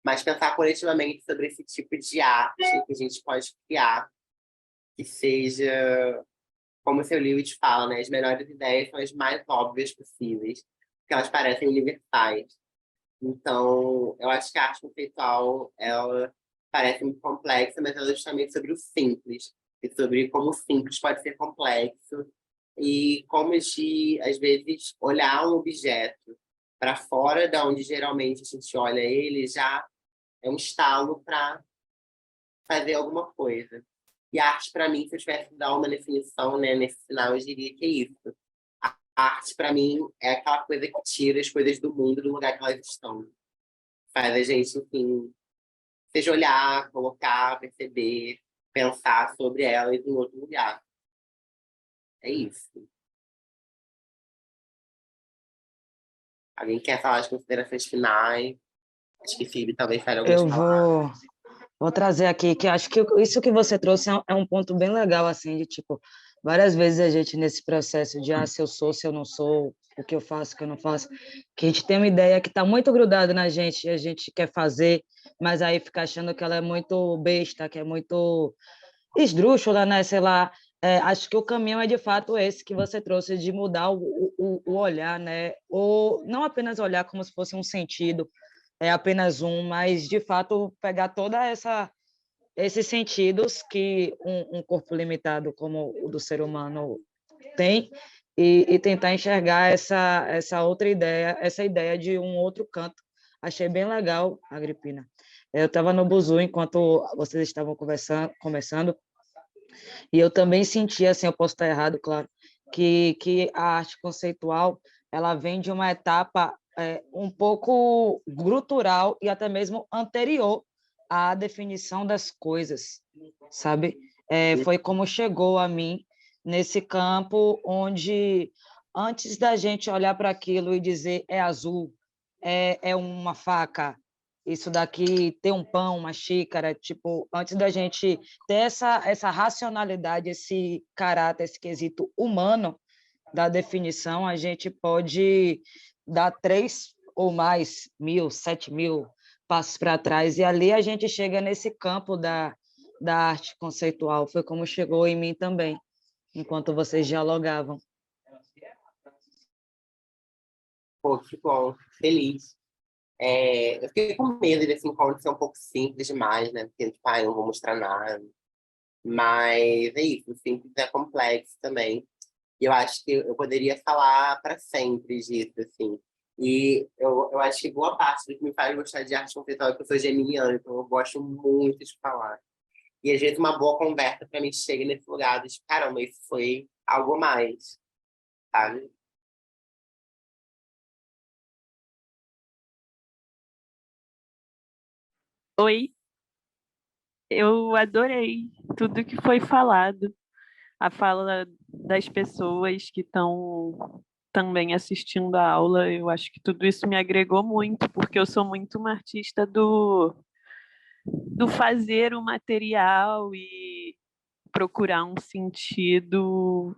Mas pensar coletivamente sobre esse tipo de arte que a gente pode criar, que seja, como o seu Lewis fala, né? As melhores ideias são as mais óbvias possíveis, porque elas parecem universais. Então, eu acho que a arte conceitual, ela parece muito complexa, mas ela é justamente sobre o simples, e sobre como o simples pode ser complexo, e como de, às vezes, olhar um objeto para fora da onde geralmente a gente olha ele, já é um estalo para fazer alguma coisa. E a arte, para mim, se eu tivesse que dar uma definição, né, nesse final, eu diria que é isso. A arte, para mim, é aquela coisa que tira as coisas do mundo do lugar que elas estão. Faz a gente, enfim, seja olhar, colocar, perceber, pensar sobre elas em outro lugar. É isso. Alguém quer falar as considerações finais? Acho que Phoebe talvez fale algumas Eu palavras. vou trazer aqui, que acho que isso que você trouxe é um ponto bem legal, assim, de tipo, várias vezes a gente nesse processo de se eu sou, se eu não sou, o que eu faço, o que eu não faço, que a gente tem uma ideia que está muito grudada na gente, e a gente quer fazer, mas aí fica achando que ela é muito besta, que é muito esdrúxula, né? Sei lá. Acho que o caminho é de fato esse que você trouxe, de mudar o olhar, né? Ou não apenas olhar como se fosse um sentido, é apenas um, mas de fato pegar toda esses sentidos que um corpo limitado como o do ser humano tem e tentar enxergar essa outra ideia, essa ideia de um outro canto. Achei bem legal, Agripina. Eu estava no buzu enquanto vocês estavam conversando, e eu também senti, assim, eu posso estar errado, claro, que a arte conceitual ela vem de uma etapa um pouco grutural e até mesmo anterior à definição das coisas, sabe? Foi como chegou a mim nesse campo onde, antes da gente olhar para aquilo e dizer é azul, é uma faca, isso daqui tem um pão, uma xícara, tipo, antes da gente ter essa racionalidade, esse caráter, esse quesito humano da definição, a gente pode dar 3 ou mais mil, 7.000 passos para trás, e ali a gente chega nesse campo da arte conceitual. Foi como chegou em mim também, enquanto vocês dialogavam. Pô, que bom, feliz. Eu fiquei com medo desse encontro ser um pouco simples demais, né? Porque, tipo, eu não vou mostrar nada. Mas é isso, simples é complexo também. E eu acho que eu poderia falar para sempre disso, assim. E eu acho que boa parte do que me faz gostar de arte conceitual é que eu sou geminiana, então eu gosto muito de falar. E às vezes uma boa conversa para mim chega nesse lugar de, caramba, isso foi algo mais, sabe? Oi, eu adorei tudo que foi falado, a fala das pessoas que estão também assistindo a aula. Eu acho que tudo isso me agregou muito, porque eu sou muito uma artista do fazer o material e procurar um sentido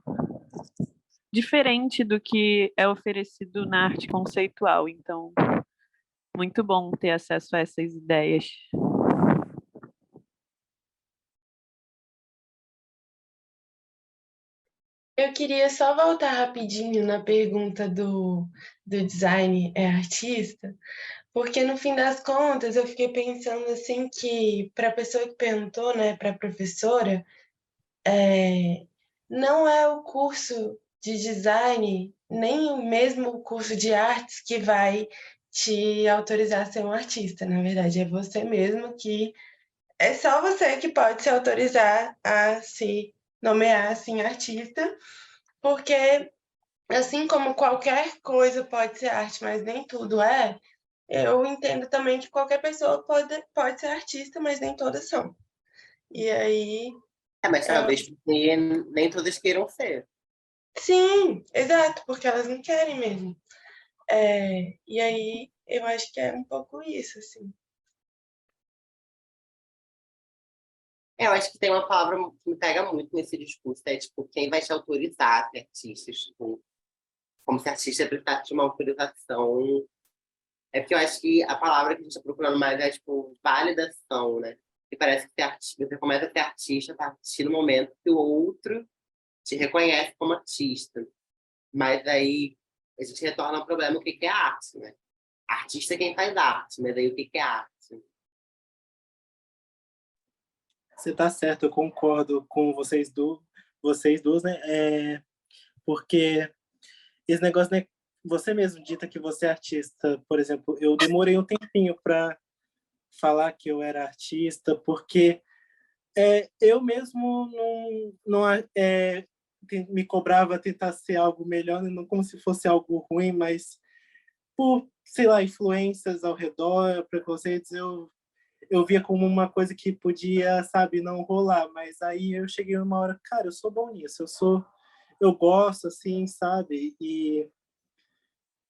diferente do que é oferecido na arte conceitual. Então, muito bom ter acesso a essas ideias. Eu queria só voltar rapidinho na pergunta do design é artista, porque no fim das contas eu fiquei pensando assim que para a pessoa que perguntou, né, para a professora, não é o curso de design, nem mesmo o curso de artes que vai te autorizar a ser um artista. Na verdade, é você mesmo que é só você que pode se autorizar a se nomear assim artista, porque assim como qualquer coisa pode ser arte, mas nem tudo é, eu entendo também que qualquer pessoa pode ser artista, mas nem todas são. E aí, Mas talvez porque nem todas queiram ser. sim, exato, porque elas não querem mesmo. E aí, eu acho que é um pouco isso, assim. Eu acho que tem uma palavra que me pega muito nesse discurso, é tipo, quem vai te autorizar a ser artista? Tipo, como se artista precisasse de uma autorização. É porque eu acho que a palavra que a gente está procurando mais é, tipo, validação, né? E parece que você começa a ser artista a partir do momento que o outro te reconhece como artista. Mas aí a gente retorna ao problema, o que é arte, né? Artista é quem faz arte, mas aí o que é arte? Você está certo, eu concordo com vocês duas, né? Porque esse negócio, né? Você mesmo dita que você é artista, por exemplo, eu demorei um tempinho para falar que eu era artista, porque eu mesmo não me cobrava tentar ser algo melhor, não como se fosse algo ruim, mas por, sei lá, influências ao redor, preconceitos, eu via como uma coisa que podia, sabe, não rolar. Mas aí eu cheguei uma hora, cara, eu sou bom nisso, eu gosto, assim, sabe? E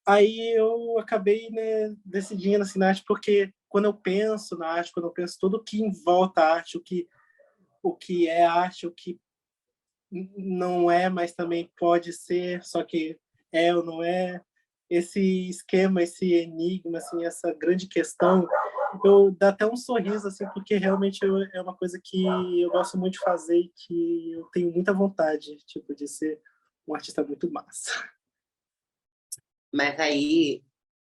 aí eu acabei, né, decidindo assim, na arte, porque quando eu penso na arte, quando eu penso tudo que envolta a arte, o que é arte, o que não é, mas também pode ser, só que é ou não é, esse esquema, esse enigma, assim, essa grande questão, eu dá até um sorriso, assim, porque realmente é uma coisa que eu gosto muito de fazer e que eu tenho muita vontade, tipo, de ser um artista muito massa. Mas aí,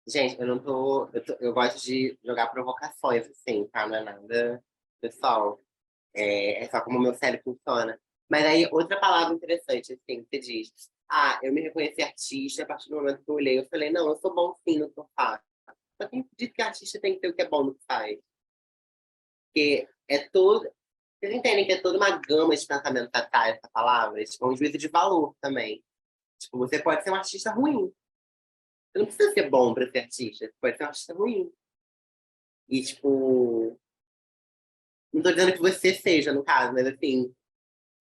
gente, eu não tô, eu gosto de jogar provocações, assim, tá? Não é nada pessoal. É só como o meu cérebro funciona. Mas aí, outra palavra interessante, assim, você diz, eu me reconheci artista, a partir do momento que eu olhei, eu falei, não, eu sou bom sim no que eu faço. Só quem diz que artista tem que ter o que é bom no que faz. Porque é todo... Vocês entendem que é toda uma gama de pensamento atrás dessa palavra? Tipo, um juízo de valor também. Tipo, você pode ser um artista ruim. Você não precisa ser bom para ser artista. Você pode ser um artista ruim. E, tipo... Não tô dizendo que você seja, no caso, mas, assim,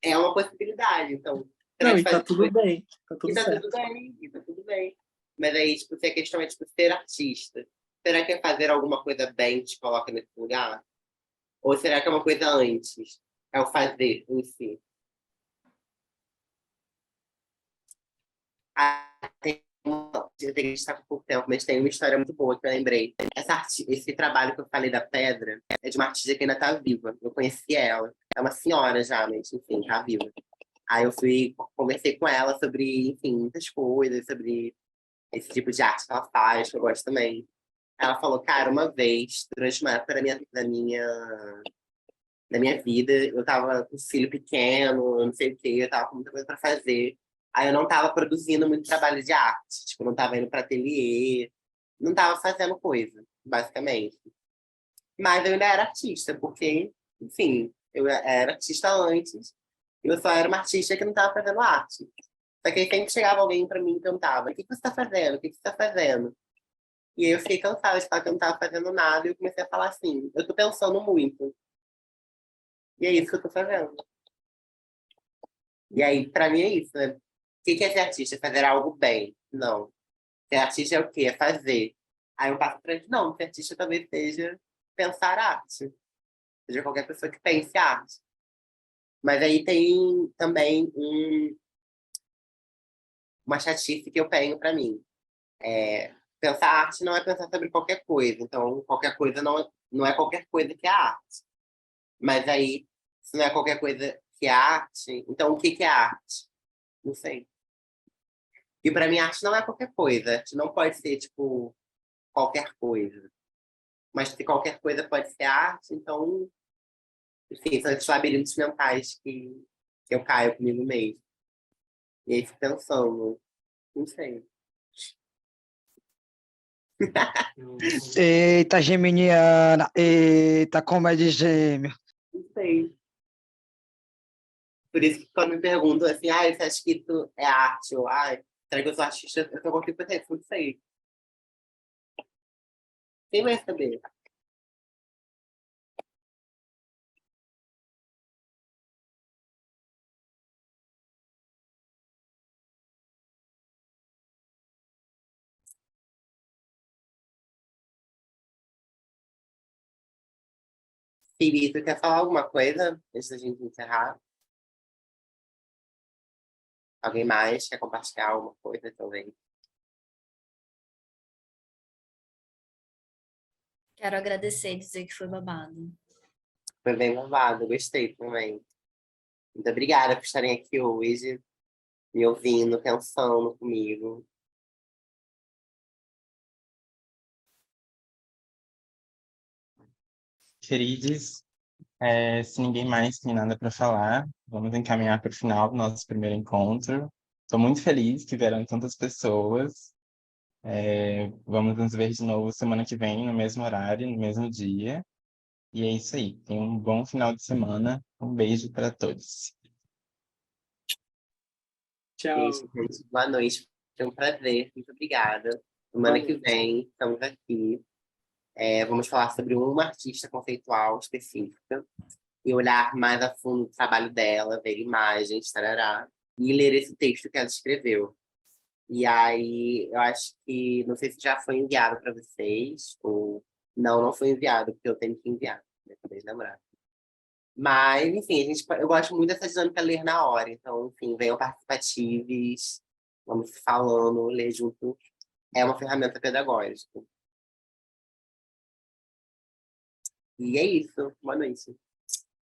é uma possibilidade. Então, você Não, vai e tá fazer tudo bem, tá e tudo tá certo. tudo bem, e tá tudo bem. Mas aí, tipo, se a questão é, tipo, ser artista, será que é fazer alguma coisa bem que te coloca nesse lugar? Ou será que é uma coisa antes? É o fazer em si? Eu tenho que estar com pouco tempo, mas tem uma história muito boa que eu lembrei. Esse trabalho que eu falei da pedra é de uma artista que ainda tá viva. Eu conheci ela. É uma senhora já, mas enfim, tá viva. Aí eu conversei com ela sobre, enfim, muitas coisas, sobre esse tipo de arte que ela faz, que eu gosto também. Ela falou, cara, uma vez, durante uma época da minha vida, eu tava com um filho pequeno, eu não sei o quê, eu tava com muita coisa pra fazer. Aí eu não tava produzindo muito trabalho de arte, tipo, eu não tava indo pra ateliê, não tava fazendo coisa, basicamente. Mas eu ainda era artista, porque, enfim, eu era artista antes, eu só era uma artista que não tava fazendo arte. Só que aí sempre chegava alguém pra mim e perguntava, o que você tá fazendo? O que você tá fazendo? E aí eu fiquei cansada de falar que eu não tava fazendo nada, e eu comecei a falar assim, eu tô pensando muito. E é isso que eu tô fazendo. E aí, pra mim, é isso, né? O que é ser artista? Fazer algo bem? Não. Ser artista é o quê? É fazer. Aí eu passo pra frente, não, ser artista talvez seja pensar arte. Seja qualquer pessoa que pense arte. Mas aí tem também uma chatice que eu tenho pra mim. Pensar arte não é pensar sobre qualquer coisa. Então, qualquer coisa não é qualquer coisa que é arte. Mas aí, se não é qualquer coisa que é arte, então o que é arte? Não sei. E para mim, arte não é qualquer coisa. Arte não pode ser, tipo, qualquer coisa. Mas se qualquer coisa pode ser arte, então, enfim, são esses labirintos mentais que eu caio comigo mesmo. E aí fico pensando, não sei. Eita, geminiana. Eita, como é de gêmeo. Não sei. Por isso que quando me perguntam assim, você acha que isso é arte? Ou, será que eu sou artista? Eu só consigo pensar, não sei. Quem vai saber? Felipe, tu quer falar alguma coisa antes da gente encerrar? Alguém mais quer compartilhar alguma coisa também? Quero agradecer e dizer que foi babado. Foi bem babado, gostei também. Muito obrigada por estarem aqui hoje, me ouvindo, pensando comigo. Queridos, se ninguém mais tem nada para falar, vamos encaminhar para o final do nosso primeiro encontro. Estou muito feliz que vieram tantas pessoas. Vamos nos ver de novo semana que vem, no mesmo horário, no mesmo dia. E é isso aí. Tenham um bom final de semana. Um beijo para todos. Tchau. Beijo, gente. Boa noite. Foi um prazer. Muito obrigada. Boa Semana que noite. vem, estamos aqui. Vamos falar sobre uma artista conceitual específica e olhar mais a fundo o trabalho dela, ver imagens, tarará, e ler esse texto que ela escreveu. E aí, eu acho que, não sei se já foi enviado para vocês, ou não foi enviado, porque eu tenho que enviar, né? Acabei de lembrar. Mas, enfim, eu gosto muito dessa dinâmica ler na hora. Então, enfim, venham participativos, vamos falando, ler junto. É uma ferramenta pedagógica. E é isso. Boa noite.